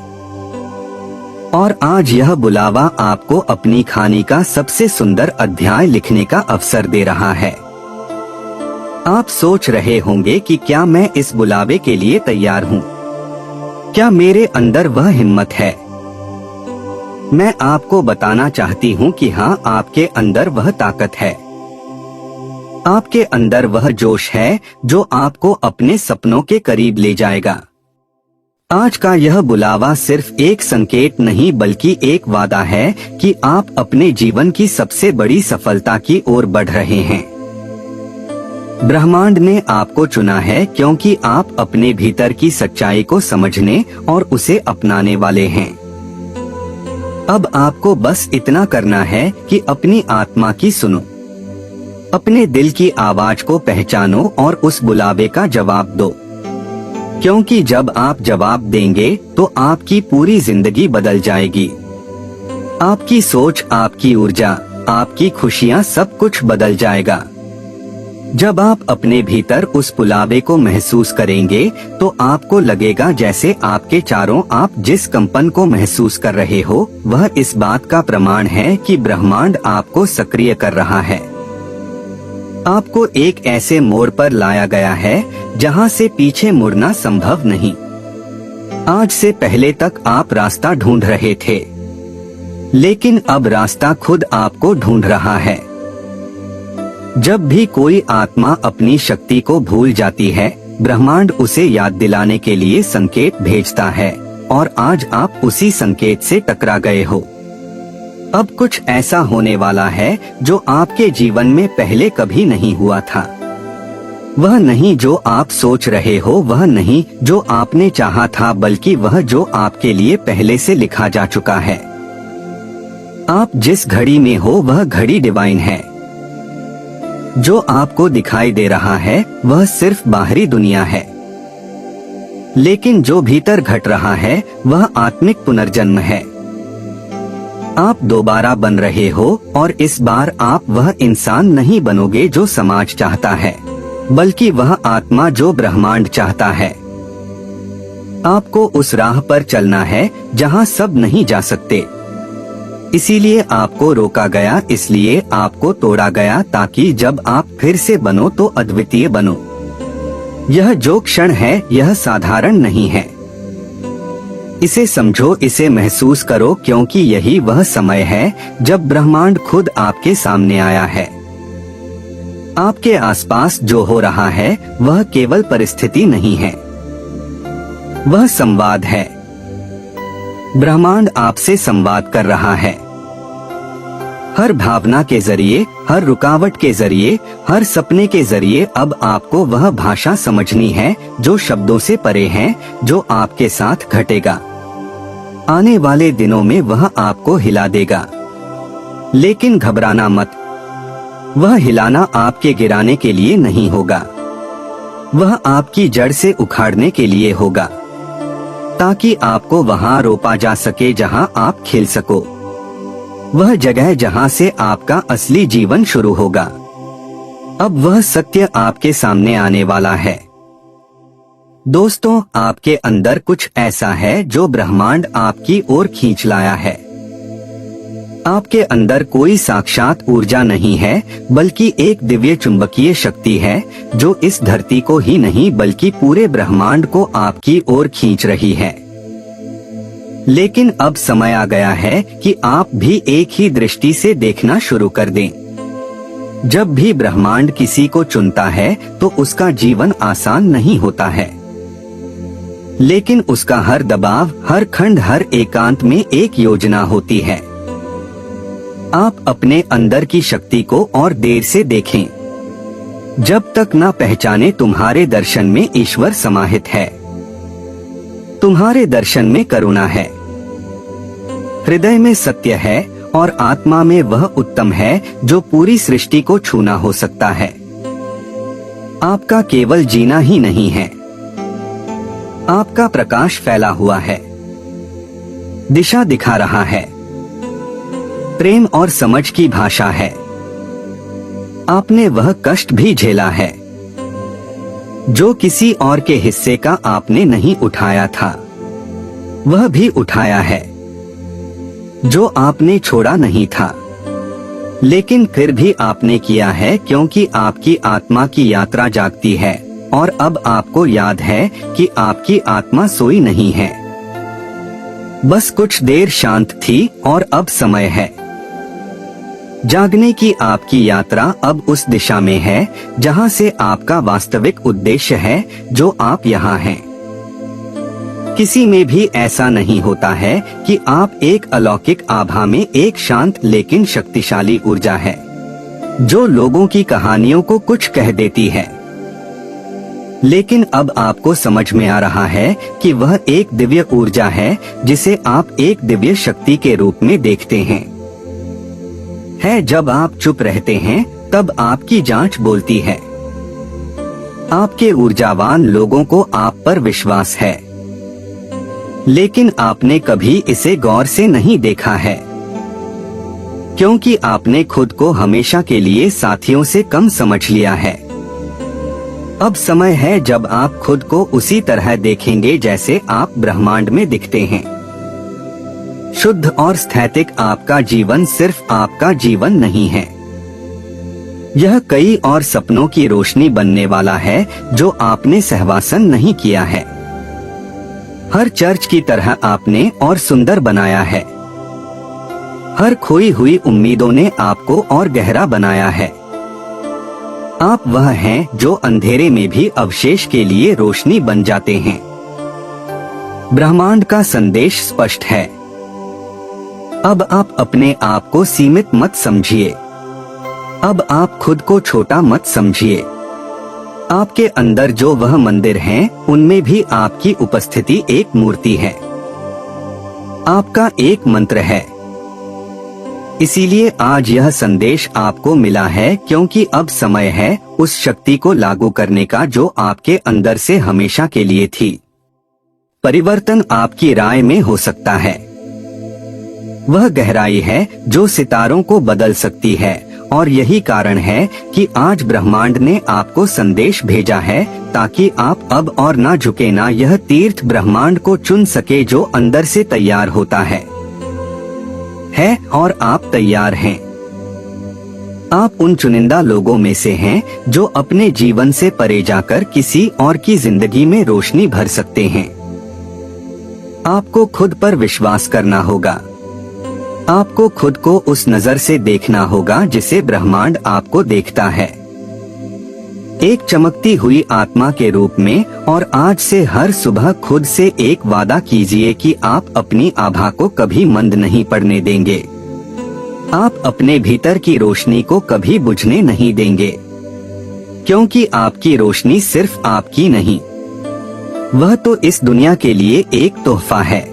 और आज यह बुलावा आपको अपनी कहानी का सबसे सुंदर अध्याय लिखने का अवसर दे रहा है। आप सोच रहे होंगे कि क्या मैं इस बुलावे के लिए तैयार हूँ? क्या मेरे अंदर वह हिम्मत है? मैं आपको बताना चाहती हूँ कि हाँ, आपके अंदर वह ताकत है। आपके अंदर वह जोश है जो आपको अपने सपनों के करीब ले जाएगा। आज का यह बुलावा सिर्फ एक संकेत नहीं बल्कि एक वादा है कि आप अपने जीवन की सबसे बड़ी सफलता की ओर बढ़ रहे हैं। ब्रह्मांड ने आपको चुना है क्योंकि आप अपने भीतर की सच्चाई को समझने और उसे अपनाने वाले हैं। अब आपको बस इतना करना है कि अपनी आत्मा की सुनो, अपने दिल की आवाज को पहचानो और उस बुलावे का जवाब दो। क्योंकि जब आप जवाब देंगे तो आपकी पूरी जिंदगी बदल जाएगी। आपकी सोच, आपकी ऊर्जा, आपकी खुशियाँ, सब कुछ बदल जाएगा। जब आप अपने भीतर उस बुलावे को महसूस करेंगे तो आपको लगेगा जैसे आपके चारों आप जिस कंपन को महसूस कर रहे हो वह इस बात का प्रमाण है कि ब्रह्मांड आपको सक्रिय कर रहा है। आपको एक ऐसे मोड़ पर लाया गया है जहां से पीछे मुड़ना संभव नहीं। आज से पहले तक आप रास्ता ढूंढ रहे थे, लेकिन अब रास्ता खुद आपको ढूंढ रहा है। जब भी कोई आत्मा अपनी शक्ति को भूल जाती है, ब्रह्मांड उसे याद दिलाने के लिए संकेत भेजता है और आज आप उसी संकेत से टकरा गए हो। अब कुछ ऐसा होने वाला है जो आपके जीवन में पहले कभी नहीं हुआ था। वह नहीं जो आप सोच रहे हो, वह नहीं जो आपने चाहा था, बल्कि वह जो आपके लिए पहले से लिखा जा चुका है। आप जिस घड़ी में हो वह घड़ी डिवाइन है। जो आपको दिखाई दे रहा है वह सिर्फ बाहरी दुनिया है, लेकिन जो भीतर घट रहा है वह आत्मिक पुनर्जन्म है। आप दोबारा बन रहे हो और इस बार आप वह इंसान नहीं बनोगे जो समाज चाहता है, बल्कि वह आत्मा जो ब्रह्मांड चाहता है। आपको उस राह पर चलना है जहां सब नहीं जा सकते। इसीलिए आपको रोका गया, इसलिए आपको तोड़ा गया, ताकि जब आप फिर से बनो तो अद्वितीय बनो। यह जो क्षण है यह साधारण नहीं है। इसे समझो, इसे महसूस करो, क्योंकि यही वह समय है जब ब्रह्मांड खुद आपके सामने आया है। आपके आसपास जो हो रहा है वह केवल परिस्थिति नहीं है, वह संवाद है। ब्रह्मांड आपसे संवाद कर रहा है। हर भावना के जरिए, हर रुकावट के जरिए, हर सपने के जरिए अब आपको वह भाषा समझनी है जो शब्दों से परे है, जो आपके साथ घटेगा। आने वाले दिनों में वह आपको हिला देगा, लेकिन घबराना मत। वह हिलाना आपके गिराने के लिए नहीं होगा, वह आपकी जड़ से उखाड़ने के लिए होगा, ताकि आपको वहां रोपा जा सके जहां आप खिल सको। वह जगह जहां से आपका असली जीवन शुरू होगा। अब वह सत्य आपके सामने आने वाला है। दोस्तों, आपके अंदर कुछ ऐसा है जो ब्रह्मांड आपकी ओर खींच लाया है। आपके अंदर कोई साक्षात ऊर्जा नहीं है, बल्कि एक दिव्य चुंबकीय शक्ति है जो इस धरती को ही नहीं बल्कि पूरे ब्रह्मांड को आपकी ओर खींच रही है। लेकिन अब समय आ गया है कि आप भी एक ही दृष्टि से देखना शुरू कर दें। जब भी ब्रह्मांड किसी को चुनता है तो उसका जीवन आसान नहीं होता है, लेकिन उसका हर दबाव, हर खंड, हर एकांत में एक योजना होती है। आप अपने अंदर की शक्ति को और देर से देखें। जब तक ना पहचाने तुम्हारे दर्शन में ईश्वर समाहित है, तुम्हारे दर्शन में करुणा है, हृदय में सत्य है और आत्मा में वह उत्तम है जो पूरी सृष्टि को छूना हो सकता है। आपका केवल जीना ही नहीं है, आपका प्रकाश फैला हुआ है, दिशा दिखा रहा है, प्रेम और समझ की भाषा है। आपने वह कष्ट भी झेला है जो किसी और के हिस्से का आपने नहीं उठाया था, वह भी उठाया है जो आपने छोड़ा नहीं था, लेकिन फिर भी आपने किया है क्योंकि आपकी आत्मा की यात्रा जागती है और अब आपको याद है कि आपकी आत्मा सोई नहीं है, बस कुछ देर शांत थी और अब समय है। जागने की आपकी यात्रा अब उस दिशा में है जहां से आपका वास्तविक उद्देश्य है, जो आप यहाँ हैं। किसी में भी ऐसा नहीं होता है कि आप एक अलौकिक आभा में एक शांत लेकिन शक्तिशाली ऊर्जा है जो लोगों की कहानियों को कुछ कह देती है। लेकिन अब आपको समझ में आ रहा है कि वह एक दिव्य ऊर्जा है जिसे आप एक दिव्य शक्ति के रूप में देखते हैं। जब आप चुप रहते हैं तब आपकी जांच बोलती है। आपके ऊर्जावान लोगों को आप पर विश्वास है, लेकिन आपने कभी इसे गौर से नहीं देखा है, क्योंकि आपने खुद को हमेशा के लिए साथियों से कम समझ लिया है। अब समय है जब आप खुद को उसी तरह देखेंगे जैसे आप ब्रह्मांड में दिखते हैं। शुद्ध और स्थैतिक आपका जीवन सिर्फ आपका जीवन नहीं है, यह कई और सपनों की रोशनी बनने वाला है जो आपने सहवासन नहीं किया है। हर चर्च की तरह आपने और सुंदर बनाया है। हर खोई हुई उम्मीदों ने आपको और गहरा बनाया है। आप वह हैं जो अंधेरे में भी अवशेष के लिए रोशनी बन जाते हैं। ब्रह्मांड का संदेश स्पष्ट है। अब आप अपने आप को सीमित मत समझिए। अब आप खुद को छोटा मत समझिए। आपके अंदर जो वह मंदिर हैं, उनमें भी आपकी उपस्थिति एक मूर्ति है। आपका एक मंत्र है। इसीलिए आज यह संदेश आपको मिला है, क्योंकि अब समय है उस शक्ति को लागू करने का जो आपके अंदर से हमेशा के लिए थी। परिवर्तन आपकी राय में हो सकता है। वह गहराई है जो सितारों को बदल सकती है, और यही कारण है कि आज ब्रह्मांड ने आपको संदेश भेजा है ताकि आप अब और ना झुके, ना यह तीर्थ ब्रह्मांड को चुन सके जो अंदर से तैयार होता है और आप तैयार हैं। आप उन चुनिंदा लोगों में से हैं जो अपने जीवन से परे जाकर किसी और की जिंदगी में रोशनी भर सकते हैं। आपको खुद पर विश्वास करना होगा। आपको खुद को उस नजर से देखना होगा जिसे ब्रह्मांड आपको देखता है, एक चमकती हुई आत्मा के रूप में। और आज से हर सुबह खुद से एक वादा कीजिए कि आप अपनी आभा को कभी मंद नहीं पड़ने देंगे। आप अपने भीतर की रोशनी को कभी बुझने नहीं देंगे, क्योंकि आपकी रोशनी सिर्फ आपकी नहीं, वह तो इस दुनिया के लिए एक तोहफा है।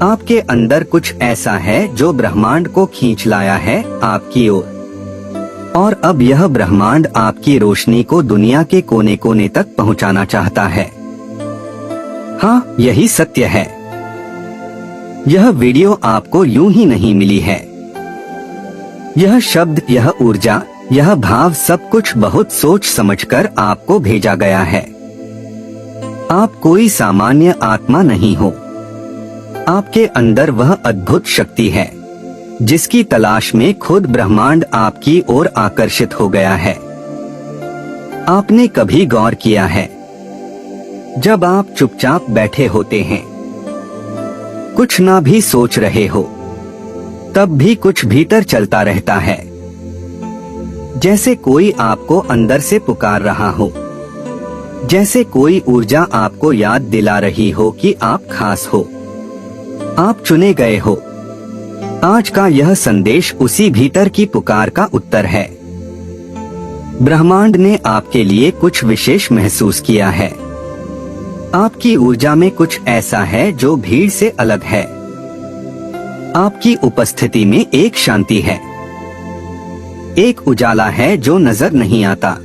आपके अंदर कुछ ऐसा है जो ब्रह्मांड को खींच लाया है आपकी ओर, और अब यह ब्रह्मांड आपकी रोशनी को दुनिया के कोने कोने तक पहुंचाना चाहता है। हाँ, यही सत्य है। यह वीडियो आपको यूं ही नहीं मिली है। यह शब्द, यह ऊर्जा, यह भाव सब कुछ बहुत सोच समझकर आपको भेजा गया है। आप कोई सामान्य आत्मा नहीं हो। आपके अंदर वह अद्भुत शक्ति है जिसकी तलाश में खुद ब्रह्मांड आपकी ओर आकर्षित हो गया है। आपने कभी गौर किया है, जब आप चुपचाप बैठे होते हैं, कुछ ना भी सोच रहे हो, तब भी कुछ भीतर चलता रहता है, जैसे कोई आपको अंदर से पुकार रहा हो, जैसे कोई ऊर्जा आपको याद दिला रही हो कि आप खास हो, आप चुने गए हो। आज का यह संदेश उसी भीतर की पुकार का उत्तर है। ब्रह्मांड ने आपके लिए कुछ विशेष महसूस किया है। आपकी ऊर्जा में कुछ ऐसा है जो भीड़ से अलग है। आपकी उपस्थिति में एक शांति है, एक उजाला है जो नजर नहीं आता,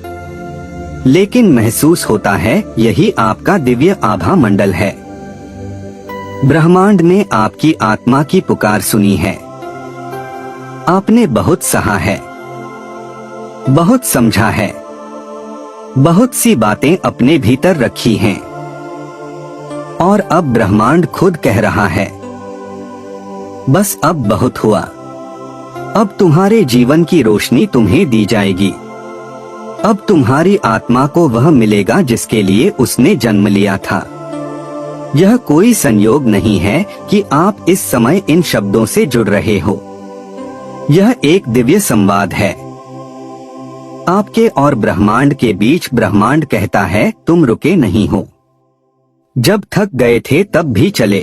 लेकिन महसूस होता है। यही आपका दिव्य आभा मंडल है। ब्रह्मांड ने आपकी आत्मा की पुकार सुनी है। आपने बहुत सहा है, बहुत समझा है, बहुत सी बातें अपने भीतर रखी हैं, और अब ब्रह्मांड खुद कह रहा है, बस अब बहुत हुआ। अब तुम्हारे जीवन की रोशनी तुम्हें दी जाएगी। अब तुम्हारी आत्मा को वह मिलेगा जिसके लिए उसने जन्म लिया था। यह कोई संयोग नहीं है कि आप इस समय इन शब्दों से जुड़ रहे हो। यह एक दिव्य संवाद है आपके और ब्रह्मांड के बीच। ब्रह्मांड कहता है, तुम रुके नहीं हो। जब थक गए थे तब भी चले,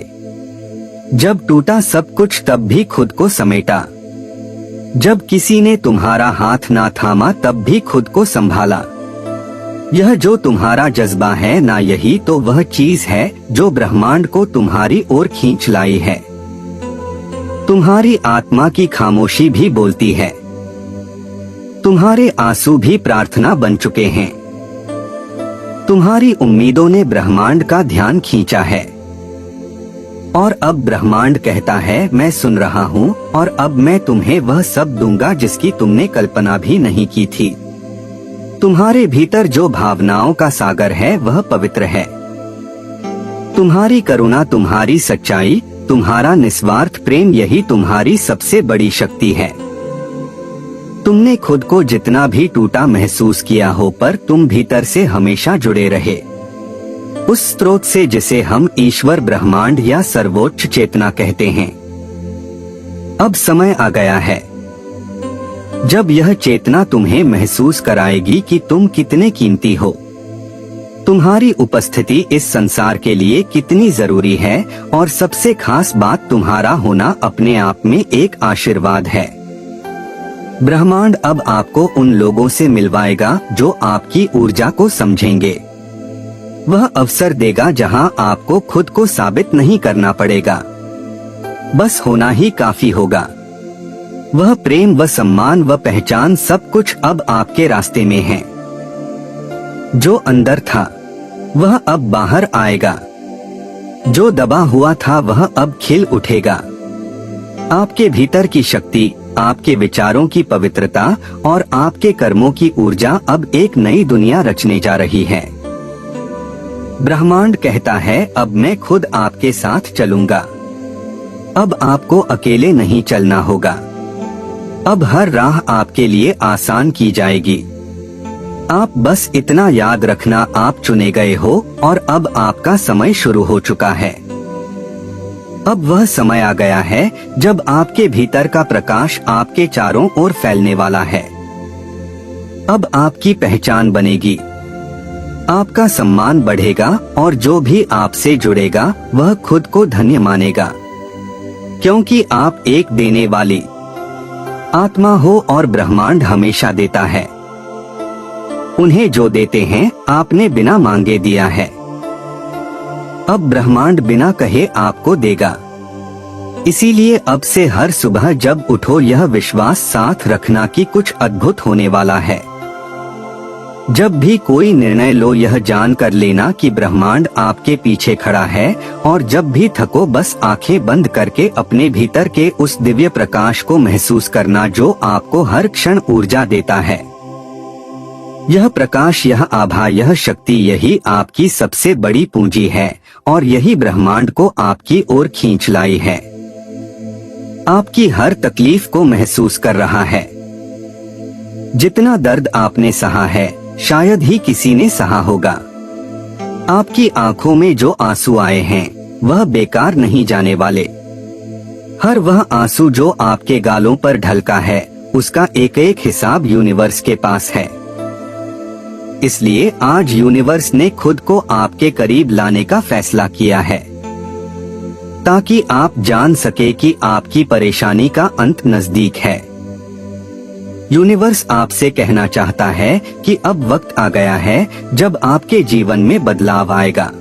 जब टूटा सब कुछ तब भी खुद को समेटा, जब किसी ने तुम्हारा हाथ ना थामा तब भी खुद को संभाला। यह जो तुम्हारा जज्बा है ना, यही तो वह चीज है जो ब्रह्मांड को तुम्हारी ओर खींच लाई है। तुम्हारी आत्मा की खामोशी भी बोलती है, तुम्हारे आंसू भी प्रार्थना बन चुके हैं, तुम्हारी उम्मीदों ने ब्रह्मांड का ध्यान खींचा है। और अब ब्रह्मांड कहता है, मैं सुन रहा हूँ और अब मैं तुम्हें वह सब दूंगा जिसकी तुमने कल्पना भी नहीं की थी। तुम्हारे भीतर जो भावनाओं का सागर है वह पवित्र है। तुम्हारी करुणा, तुम्हारी सच्चाई, तुम्हारा निस्वार्थ प्रेम, यही तुम्हारी सबसे बड़ी शक्ति है। तुमने खुद को जितना भी टूटा महसूस किया हो, पर तुम भीतर से हमेशा जुड़े रहे उस स्रोत से जिसे हम ईश्वर, ब्रह्मांड या सर्वोच्च चेतना कहते हैं। अब समय आ गया है जब यह चेतना तुम्हें महसूस कराएगी कि तुम कितने कीमती हो। तुम्हारी उपस्थिति इस संसार के लिए कितनी जरूरी है, और सबसे खास बात, तुम्हारा होना अपने आप में एक आशीर्वाद है। ब्रह्मांड अब आपको उन लोगों से मिलवाएगा जो आपकी ऊर्जा को समझेंगे। वह अवसर देगा जहां आपको खुद को साबित नहीं करना पड़ेगा, बस होना ही काफी होगा। वह प्रेम व सम्मान व पहचान, सब कुछ अब आपके रास्ते में है। जो अंदर था वह अब बाहर आएगा, जो दबा हुआ था वह अब खिल उठेगा। आपके भीतर की शक्ति, आपके विचारों की पवित्रता और आपके कर्मों की ऊर्जा अब एक नई दुनिया रचने जा रही है। ब्रह्मांड कहता है, अब मैं खुद आपके साथ चलूंगा। अब आपको अकेले नहीं चलना होगा। अब हर राह आपके लिए आसान की जाएगी। आप बस इतना याद रखना, आप चुने गए हो और अब आपका समय शुरू हो चुका है। अब वह समय आ गया है जब आपके भीतर का प्रकाश आपके चारों ओर फैलने वाला है। अब आपकी पहचान बनेगी, आपका सम्मान बढ़ेगा और जो भी आपसे जुड़ेगा वह खुद को धन्य मानेगा, क्योंकि आप एक देने वाली आत्मा हो और ब्रह्मांड हमेशा देता है। उन्हें जो देते हैं आपने बिना मांगे दिया है। अब ब्रह्मांड बिना कहे आपको देगा। इसीलिए अब से हर सुबह जब उठो, यह विश्वास साथ रखना कि कुछ अद्भुत होने वाला है। जब भी कोई निर्णय लो, यह जान कर लेना कि ब्रह्मांड आपके पीछे खड़ा है। और जब भी थको, बस आंखें बंद करके अपने भीतर के उस दिव्य प्रकाश को महसूस करना जो आपको हर क्षण ऊर्जा देता है। यह प्रकाश, यह आभा, यह शक्ति, यही आपकी सबसे बड़ी पूंजी है और यही ब्रह्मांड को आपकी ओर खींच लाई है। आपकी हर तकलीफ को महसूस कर रहा है। जितना दर्द आपने सहा है शायद ही किसी ने सहा होगा। आपकी आंखों में जो आंसू आए हैं वह बेकार नहीं जाने वाले। हर वह आंसू जो आपके गालों पर ढलका है उसका एक एक हिसाब यूनिवर्स के पास है। इसलिए आज यूनिवर्स ने खुद को आपके करीब लाने का फैसला किया है ताकि आप जान सके कि आपकी परेशानी का अंत नजदीक है। यूनिवर्स आपसे कहना चाहता है कि अब वक्त आ गया है जब आपके जीवन में बदलाव आएगा।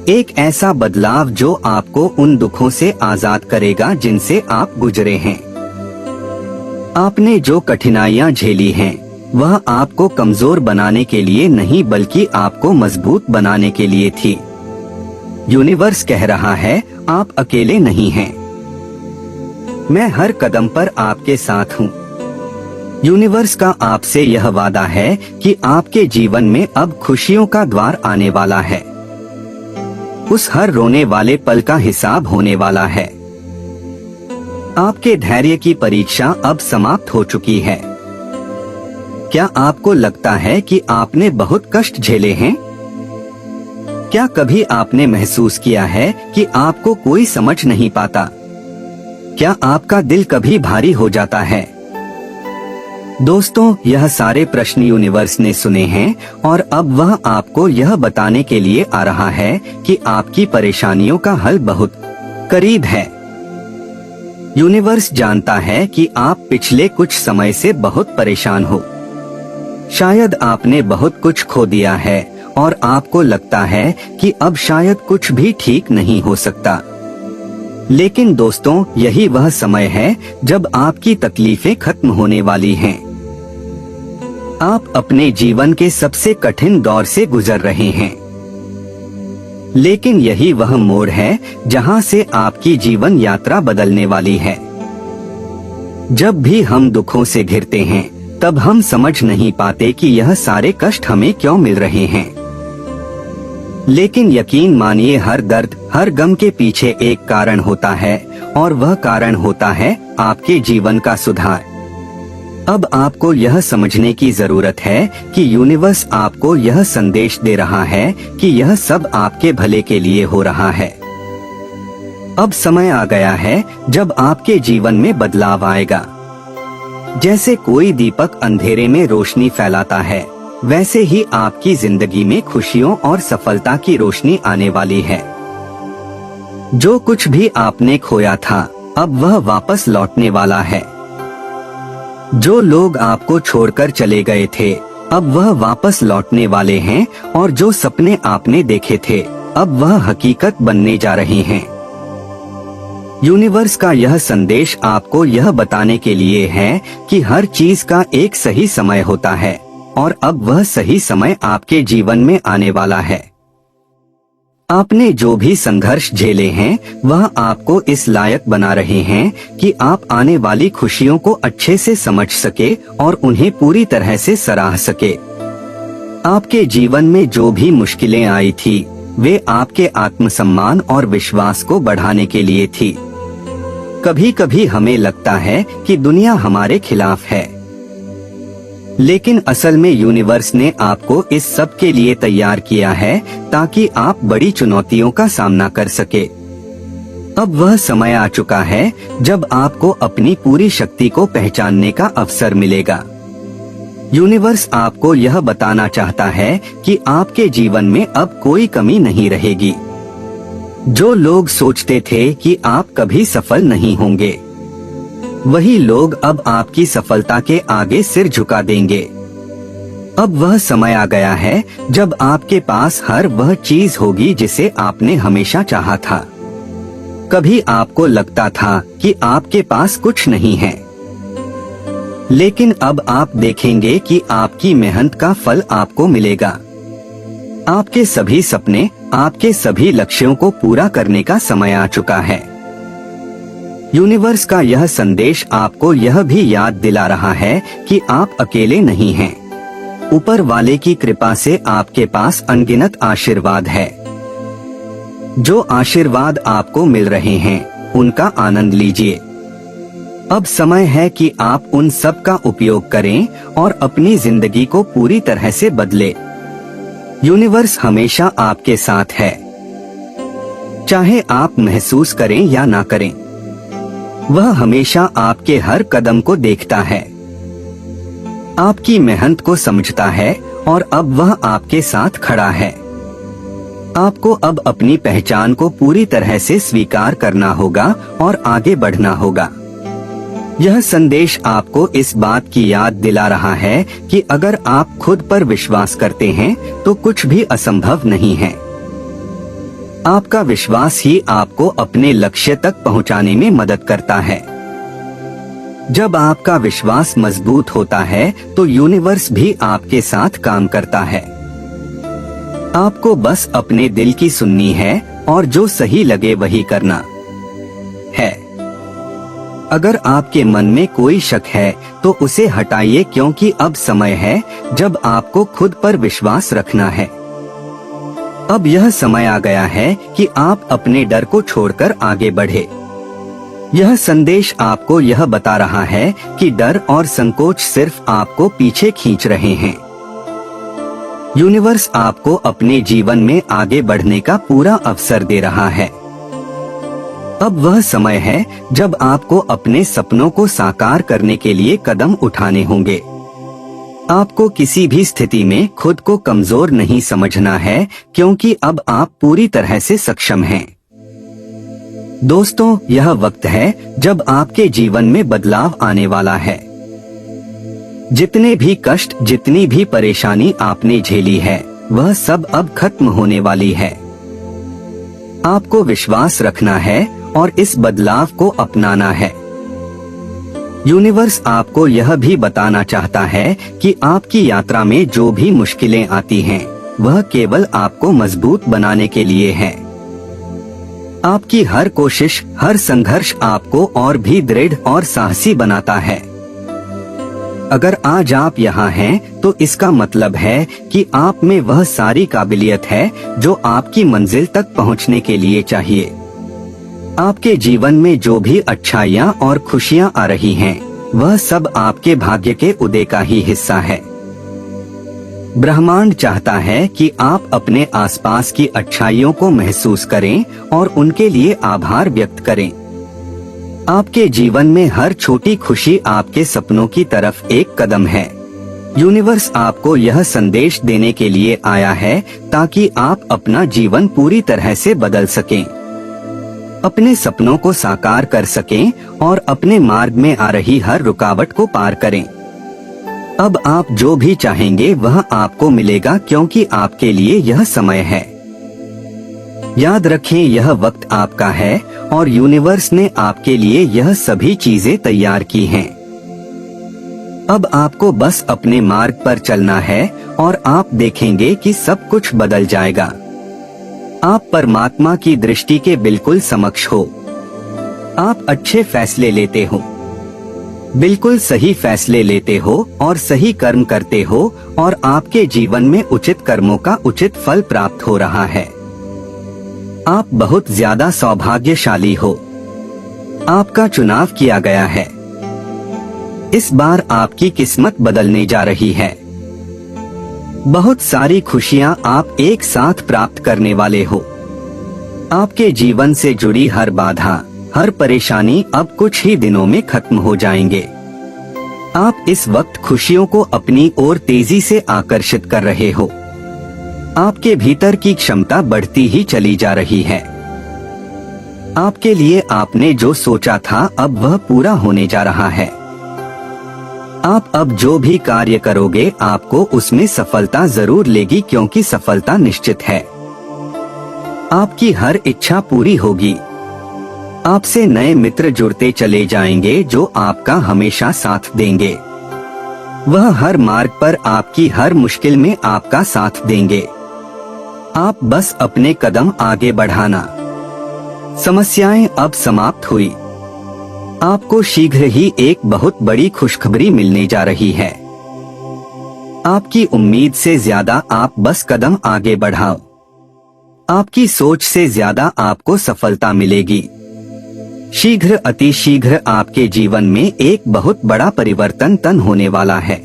एक ऐसा बदलाव जो आपको उन दुखों से आजाद करेगा जिनसे आप गुजरे हैं। आपने जो कठिनाइयां झेली हैं, वह आपको कमजोर बनाने के लिए नहीं बल्कि आपको मजबूत बनाने के लिए थी। यूनिवर्स कह रहा है आप अकेले नहीं हैं। मैं हर कदम पर आपके साथ हूँ। यूनिवर्स का आपसे यह वादा है कि आपके जीवन में अब खुशियों का द्वार आने वाला है। उस हर रोने वाले पल का हिसाब होने वाला है। आपके धैर्य की परीक्षा अब समाप्त हो चुकी है। क्या आपको लगता है कि आपने बहुत कष्ट झेले हैं? क्या कभी आपने महसूस किया है कि आपको कोई समझ नहीं पाता? क्या आपका दिल कभी भारी हो जाता है? दोस्तों, यह सारे प्रश्न यूनिवर्स ने सुने हैं और अब वह आपको यह बताने के लिए आ रहा है कि आपकी परेशानियों का हल बहुत करीब है। यूनिवर्स जानता है कि आप पिछले कुछ समय से बहुत परेशान हो। शायद आपने बहुत कुछ खो दिया है और आपको लगता है कि अब शायद कुछ भी ठीक नहीं हो सकता। लेकिन दोस्तों, यही वह समय है जब आपकी तकलीफें खत्म होने वाली हैं। आप अपने जीवन के सबसे कठिन दौर से गुजर रहे हैं, लेकिन यही वह मोड़ है जहां से आपकी जीवन यात्रा बदलने वाली है। जब भी हम दुखों से घिरते हैं, तब हम समझ नहीं पाते कि यह सारे कष्ट हमें क्यों मिल रहे हैं। लेकिन यकीन मानिए, हर दर्द, हर गम के पीछे एक कारण होता है और वह कारण होता है आपके जीवन का सुधार। अब आपको यह समझने की जरूरत है कि यूनिवर्स आपको यह संदेश दे रहा है कि यह सब आपके भले के लिए हो रहा है। अब समय आ गया है जब आपके जीवन में बदलाव आएगा। जैसे कोई दीपक अंधेरे में रोशनी फैलाता है, वैसे ही आपकी जिंदगी में खुशियों और सफलता की रोशनी आने वाली है। जो कुछ भी आपने खोया था, अब वह वापस लौटने वाला है। जो लोग आपको छोड़कर चले गए थे, अब वह वापस लौटने वाले हैं और जो सपने आपने देखे थे, अब वह हकीकत बनने जा रहे हैं। यूनिवर्स का यह संदेश आपको यह बताने के लिए है कि हर चीज का एक सही समय होता है और अब वह सही समय आपके जीवन में आने वाला है। आपने जो भी संघर्ष झेले हैं, वह आपको इस लायक बना रहे हैं कि आप आने वाली खुशियों को अच्छे से समझ सके और उन्हें पूरी तरह से सराह सके। आपके जीवन में जो भी मुश्किलें आई थी, वे आपके आत्मसम्मान और विश्वास को बढ़ाने के लिए थी। कभी कभी हमें लगता है कि दुनिया हमारे खिलाफ है, लेकिन असल में यूनिवर्स ने आपको इस सब के लिए तैयार किया है ताकि आप बड़ी चुनौतियों का सामना कर सके। अब वह समय आ चुका है जब आपको अपनी पूरी शक्ति को पहचानने का अवसर मिलेगा। यूनिवर्स आपको यह बताना चाहता है कि आपके जीवन में अब कोई कमी नहीं रहेगी। जो लोग सोचते थे कि आप कभी सफल नहीं होंगे, वही लोग अब आपकी सफलता के आगे सिर झुका देंगे। अब वह समय आ गया है जब आपके पास हर वह चीज होगी जिसे आपने हमेशा चाहा था। कभी आपको लगता था कि आपके पास कुछ नहीं है, लेकिन अब आप देखेंगे कि आपकी मेहनत का फल आपको मिलेगा। आपके सभी सपने, आपके सभी लक्ष्यों को पूरा करने का समय आ चुका है। यूनिवर्स का यह संदेश आपको यह भी याद दिला रहा है कि आप अकेले नहीं हैं। ऊपर वाले की कृपा से आपके पास अनगिनत आशीर्वाद है। जो आशीर्वाद आपको मिल रहे हैं, उनका आनंद लीजिए। अब समय है कि आप उन सब का उपयोग करें और अपनी जिंदगी को पूरी तरह से बदले। यूनिवर्स हमेशा आपके साथ है, चाहे आप महसूस करें या ना करें। वह हमेशा आपके हर कदम को देखता है, आपकी मेहनत को समझता है और अब वह आपके साथ खड़ा है। आपको अब अपनी पहचान को पूरी तरह से स्वीकार करना होगा और आगे बढ़ना होगा। यह संदेश आपको इस बात की याद दिला रहा है कि अगर आप खुद पर विश्वास करते हैं तो कुछ भी असंभव नहीं है। आपका विश्वास ही आपको अपने लक्ष्य तक पहुंचाने में मदद करता है। जब आपका विश्वास मजबूत होता है तो यूनिवर्स भी आपके साथ काम करता है। आपको बस अपने दिल की सुननी है और जो सही लगे वही करना है। अगर आपके मन में कोई शक है तो उसे हटाइए, क्योंकि अब समय है जब आपको खुद पर विश्वास रखना है। अब यह समय आ गया है कि आप अपने डर को छोड़कर आगे बढ़े। यह संदेश आपको यह बता रहा है कि डर और संकोच सिर्फ आपको पीछे खींच रहे हैं। यूनिवर्स आपको अपने जीवन में आगे बढ़ने का पूरा अवसर दे रहा है। अब वह समय है जब आपको अपने सपनों को साकार करने के लिए कदम उठाने होंगे। आपको किसी भी स्थिति में खुद को कमजोर नहीं समझना है, क्योंकि अब आप पूरी तरह से सक्षम हैं। दोस्तों, यह वक्त है जब आपके जीवन में बदलाव आने वाला है। जितने भी कष्ट, जितनी भी परेशानी आपने झेली है, वह सब अब खत्म होने वाली है। आपको विश्वास रखना है और इस बदलाव को अपनाना है। यूनिवर्स आपको यह भी बताना चाहता है कि आपकी यात्रा में जो भी मुश्किलें आती हैं, वह केवल आपको मजबूत बनाने के लिए है। आपकी हर कोशिश, हर संघर्ष आपको और भी दृढ़ और साहसी बनाता है। अगर आज आप यहाँ हैं, तो इसका मतलब है कि आप में वह सारी काबिलियत है जो आपकी मंजिल तक पहुँचने के लिए चाहिए। आपके जीवन में जो भी अच्छाइयाँ और खुशियाँ आ रही हैं, वह सब आपके भाग्य के उदय का ही हिस्सा है। ब्रह्मांड चाहता है कि आप अपने आसपास की अच्छाइयों को महसूस करें और उनके लिए आभार व्यक्त करें। आपके जीवन में हर छोटी खुशी आपके सपनों की तरफ एक कदम है। यूनिवर्स आपको यह संदेश देने के लिए आया है ताकि आप अपना जीवन पूरी तरह से बदल सकें, अपने सपनों को साकार कर सकें और अपने मार्ग में आ रही हर रुकावट को पार करें। अब आप जो भी चाहेंगे वह आपको मिलेगा, क्योंकि आपके लिए यह समय है। याद रखें, यह वक्त आपका है और यूनिवर्स ने आपके लिए यह सभी चीजें तैयार की हैं। अब आपको बस अपने मार्ग पर चलना है और आप देखेंगे कि सब कुछ बदल जाएगा। आप परमात्मा की दृष्टि के बिल्कुल समक्ष हो। आप अच्छे फैसले लेते हो, बिल्कुल सही फैसले लेते हो और सही कर्म करते हो, और आपके जीवन में उचित कर्मों का उचित फल प्राप्त हो रहा है। आप बहुत ज्यादा सौभाग्यशाली हो। आपका चुनाव किया गया है। इस बार आपकी किस्मत बदलने जा रही है। बहुत सारी खुशियां आप एक साथ प्राप्त करने वाले हो। आपके जीवन से जुड़ी हर बाधा, हर परेशानी अब कुछ ही दिनों में खत्म हो जाएंगे। आप इस वक्त खुशियों को अपनी ओर तेजी से आकर्षित कर रहे हो। आपके भीतर की क्षमता बढ़ती ही चली जा रही है। आपके लिए आपने जो सोचा था अब वह पूरा होने जा रहा है। आप अब जो भी कार्य करोगे आपको उसमें सफलता जरूर लेगी, क्योंकि सफलता निश्चित है। आपकी हर इच्छा पूरी होगी। आपसे नए मित्र जुड़ते चले जाएंगे जो आपका हमेशा साथ देंगे। वह हर मार्ग पर आपकी हर मुश्किल में आपका साथ देंगे। आप बस अपने कदम आगे बढ़ाना। समस्याएं अब समाप्त हुई। आपको शीघ्र ही एक बहुत बड़ी खुशखबरी मिलने जा रही है। आपकी उम्मीद से ज्यादा आप बस कदम आगे बढ़ाओ। आपकी सोच से ज्यादा आपको सफलता मिलेगी। शीघ्र अति शीघ्र आपके जीवन में एक बहुत बड़ा परिवर्तन होने वाला है।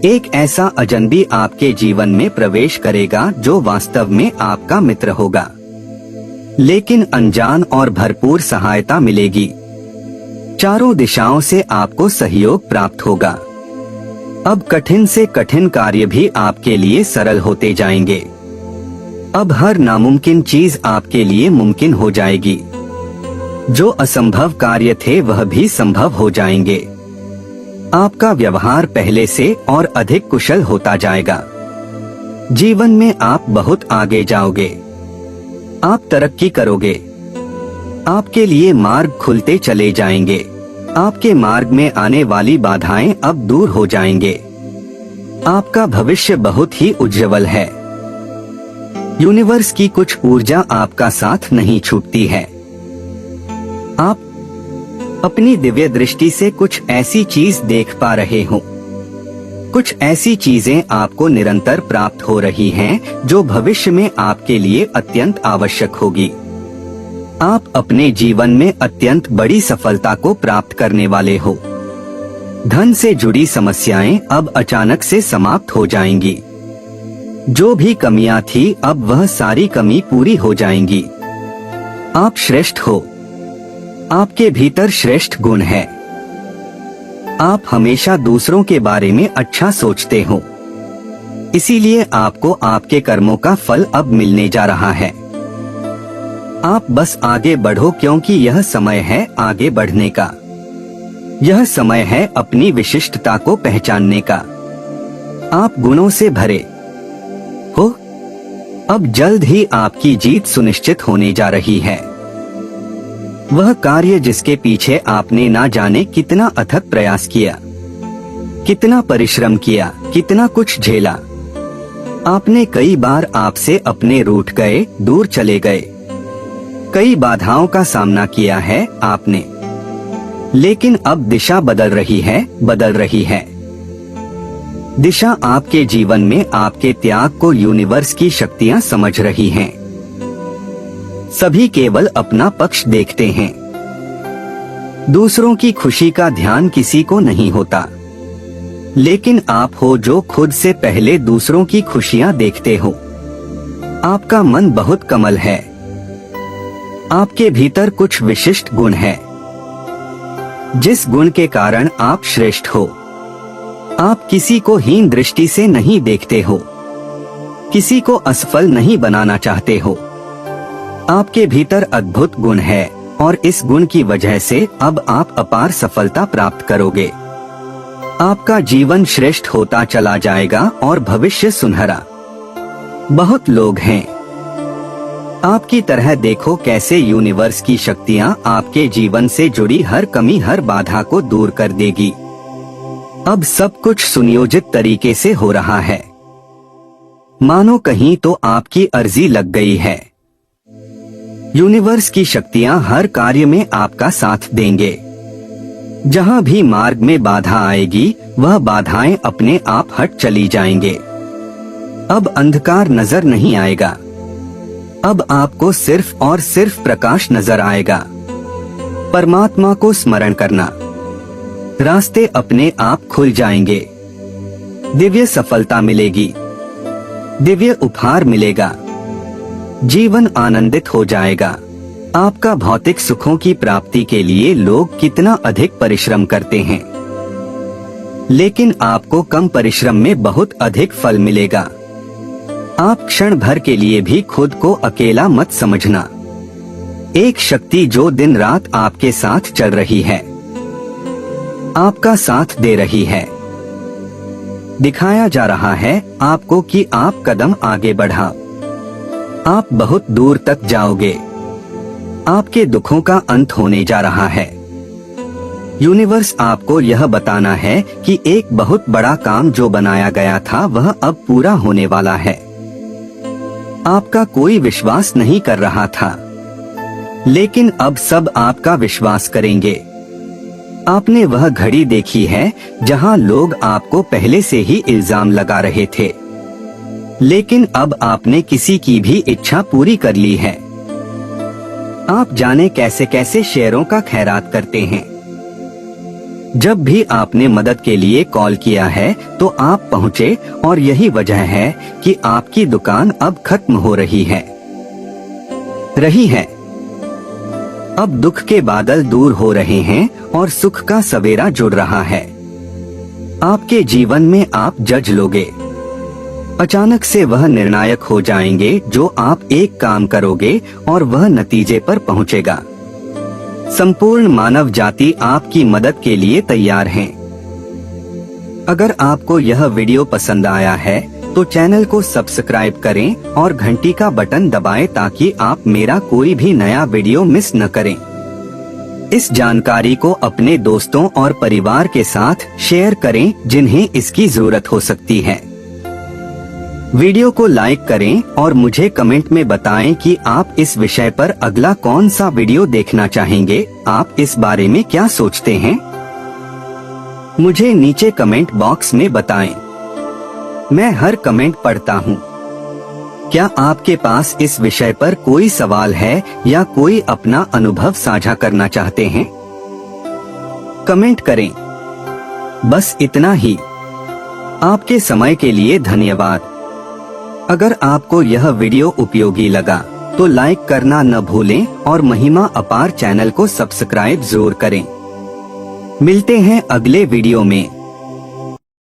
एक ऐसा अजनबी आपके जीवन में प्रवेश करेगा जो वास्तव में आपका मित्र होगा, लेकिन अनजान और भरपूर सहायता मिलेगी। चारों दिशाओं से आपको सहयोग प्राप्त होगा। अब कठिन से कठिन कार्य भी आपके लिए सरल होते जाएंगे। अब हर नामुमकिन चीज आपके लिए मुमकिन हो जाएगी। जो असंभव कार्य थे वह भी संभव हो जाएंगे। आपका व्यवहार पहले से और अधिक कुशल होता जाएगा। जीवन में आप बहुत आगे जाओगे। आप तरक्की करोगे। आपके लिए मार्ग खुलते चले जाएंगे। आपके मार्ग में आने वाली बाधाएं अब दूर हो जाएंगे। आपका भविष्य बहुत ही उज्जवल है। यूनिवर्स की कुछ ऊर्जा आपका साथ नहीं छूटती है। आप अपनी दिव्य दृष्टि से कुछ ऐसी चीज देख पा रहे हो। कुछ ऐसी चीजें आपको निरंतर प्राप्त हो रही हैं जो भविष्य में आपके लिए अत्यंत आवश्यक होगी। आप अपने जीवन में अत्यंत बड़ी सफलता को प्राप्त करने वाले हो। धन से जुड़ी समस्याएं अब अचानक से समाप्त हो जाएंगी। जो भी कमियां थी अब वह सारी कमी पूरी हो जाएंगी। आप श्रेष्ठ हो। आपके भीतर श्रेष्ठ गुण है। आप हमेशा दूसरों के बारे में अच्छा सोचते हो, इसीलिए आपको आपके कर्मों का फल अब मिलने जा रहा है। आप बस आगे बढ़ो क्योंकि यह समय है आगे बढ़ने का। यह समय है अपनी विशिष्टता को पहचानने का। आप गुणों से भरे हो। अब जल्द ही आपकी जीत सुनिश्चित होने जा रही है। वह कार्य जिसके पीछे आपने ना जाने कितना अथक प्रयास किया, कितना परिश्रम किया, कितना कुछ झेला। आपने कई बार आपसे अपने रूठ गए, दूर चले गए। कई बाधाओं का सामना किया है आपने, लेकिन अब दिशा बदल रही है, बदल रही है। दिशा आपके जीवन में आपके त्याग को यूनिवर्स की शक्तियां समझ रही हैं। सभी केवल अपना पक्ष देखते हैं। दूसरों की खुशी का ध्यान किसी को नहीं होता, लेकिन आप हो जो खुद से पहले दूसरों की खुशियां देखते हो। आपका मन बहुत कमल है। आपके भीतर कुछ विशिष्ट गुण है, जिस गुण के कारण आप श्रेष्ठ हो। आप किसी को हीन दृष्टि से नहीं देखते हो, किसी को असफल नहीं बनाना चाहते हो। आपके भीतर अद्भुत गुण है और इस गुण की वजह से अब आप अपार सफलता प्राप्त करोगे। आपका जीवन श्रेष्ठ होता चला जाएगा और भविष्य सुनहरा। बहुत लोग हैं आपकी तरह। देखो कैसे यूनिवर्स की शक्तियां आपके जीवन से जुड़ी हर कमी, हर बाधा को दूर कर देगी। अब सब कुछ सुनियोजित तरीके से हो रहा है, मानो कहीं तो आपकी अर्जी लग गई है। यूनिवर्स की शक्तियां हर कार्य में आपका साथ देंगे। जहां भी मार्ग में बाधा आएगी, वह बाधाएं अपने आप हट चली जाएंगे। अब अंधकार नजर नहीं आएगा। अब आपको सिर्फ और सिर्फ प्रकाश नजर आएगा। परमात्मा को स्मरण करना, रास्ते अपने आप खुल जाएंगे। दिव्य सफलता मिलेगी, दिव्य उपहार मिलेगा। जीवन आनंदित हो जाएगा। आपका भौतिक सुखों की प्राप्ति के लिए लोग कितना अधिक परिश्रम करते हैं, लेकिन आपको कम परिश्रम में बहुत अधिक फल मिलेगा। आप क्षण भर के लिए भी खुद को अकेला मत समझना। एक शक्ति जो दिन रात आपके साथ चल रही है, आपका साथ दे रही है। दिखाया जा रहा है आपको कि आप कदम आगे बढ़ाओ। आप बहुत दूर तक जाओगे। आपके दुखों का अंत होने जा रहा है। यूनिवर्स आपको यह बताना है कि एक बहुत बड़ा काम जो बनाया गया था वह अब पूरा होने वाला है। आपका कोई विश्वास नहीं कर रहा था, लेकिन अब सब आपका विश्वास करेंगे। आपने वह घड़ी देखी है जहां लोग आपको पहले से ही इल्जाम लगा रहे थे, लेकिन अब आपने किसी की भी इच्छा पूरी कर ली है। आप जाने कैसे कैसे शेयरों का खैरात करते हैं। जब भी आपने मदद के लिए कॉल किया है तो आप पहुंचे और यही वजह है कि आपकी दुकान अब खत्म हो रही है। अब दुख के बादल दूर हो रहे हैं और सुख का सवेरा जुड़ रहा है। आपके जीवन में आप जज लोगे। अचानक से वह निर्णायक हो जाएंगे जो आप एक काम करोगे और वह नतीजे पर पहुंचेगा। संपूर्ण मानव जाति आपकी मदद के लिए तैयार है। अगर आपको यह वीडियो पसंद आया है तो चैनल को सब्सक्राइब करें और घंटी का बटन दबाएं ताकि आप मेरा कोई भी नया वीडियो मिस न करें। इस जानकारी को अपने दोस्तों और परिवार के साथ शेयर करें जिन्हें इसकी जरूरत हो सकती है। वीडियो को लाइक करें और मुझे कमेंट में बताएं कि आप इस विषय पर अगला कौन सा वीडियो देखना चाहेंगे। आप इस बारे में क्या सोचते हैं, मुझे नीचे कमेंट बॉक्स में बताएं। मैं हर कमेंट पढ़ता हूं। क्या आपके पास इस विषय पर कोई सवाल है या कोई अपना अनुभव साझा करना चाहते हैं? कमेंट करें। बस इतना ही। आपके समय के लिए धन्यवाद। अगर आपको यह वीडियो उपयोगी लगा तो लाइक करना न भूलें और महिमा अपार चैनल को सब्सक्राइब जरूर करें। मिलते हैं अगले वीडियो में।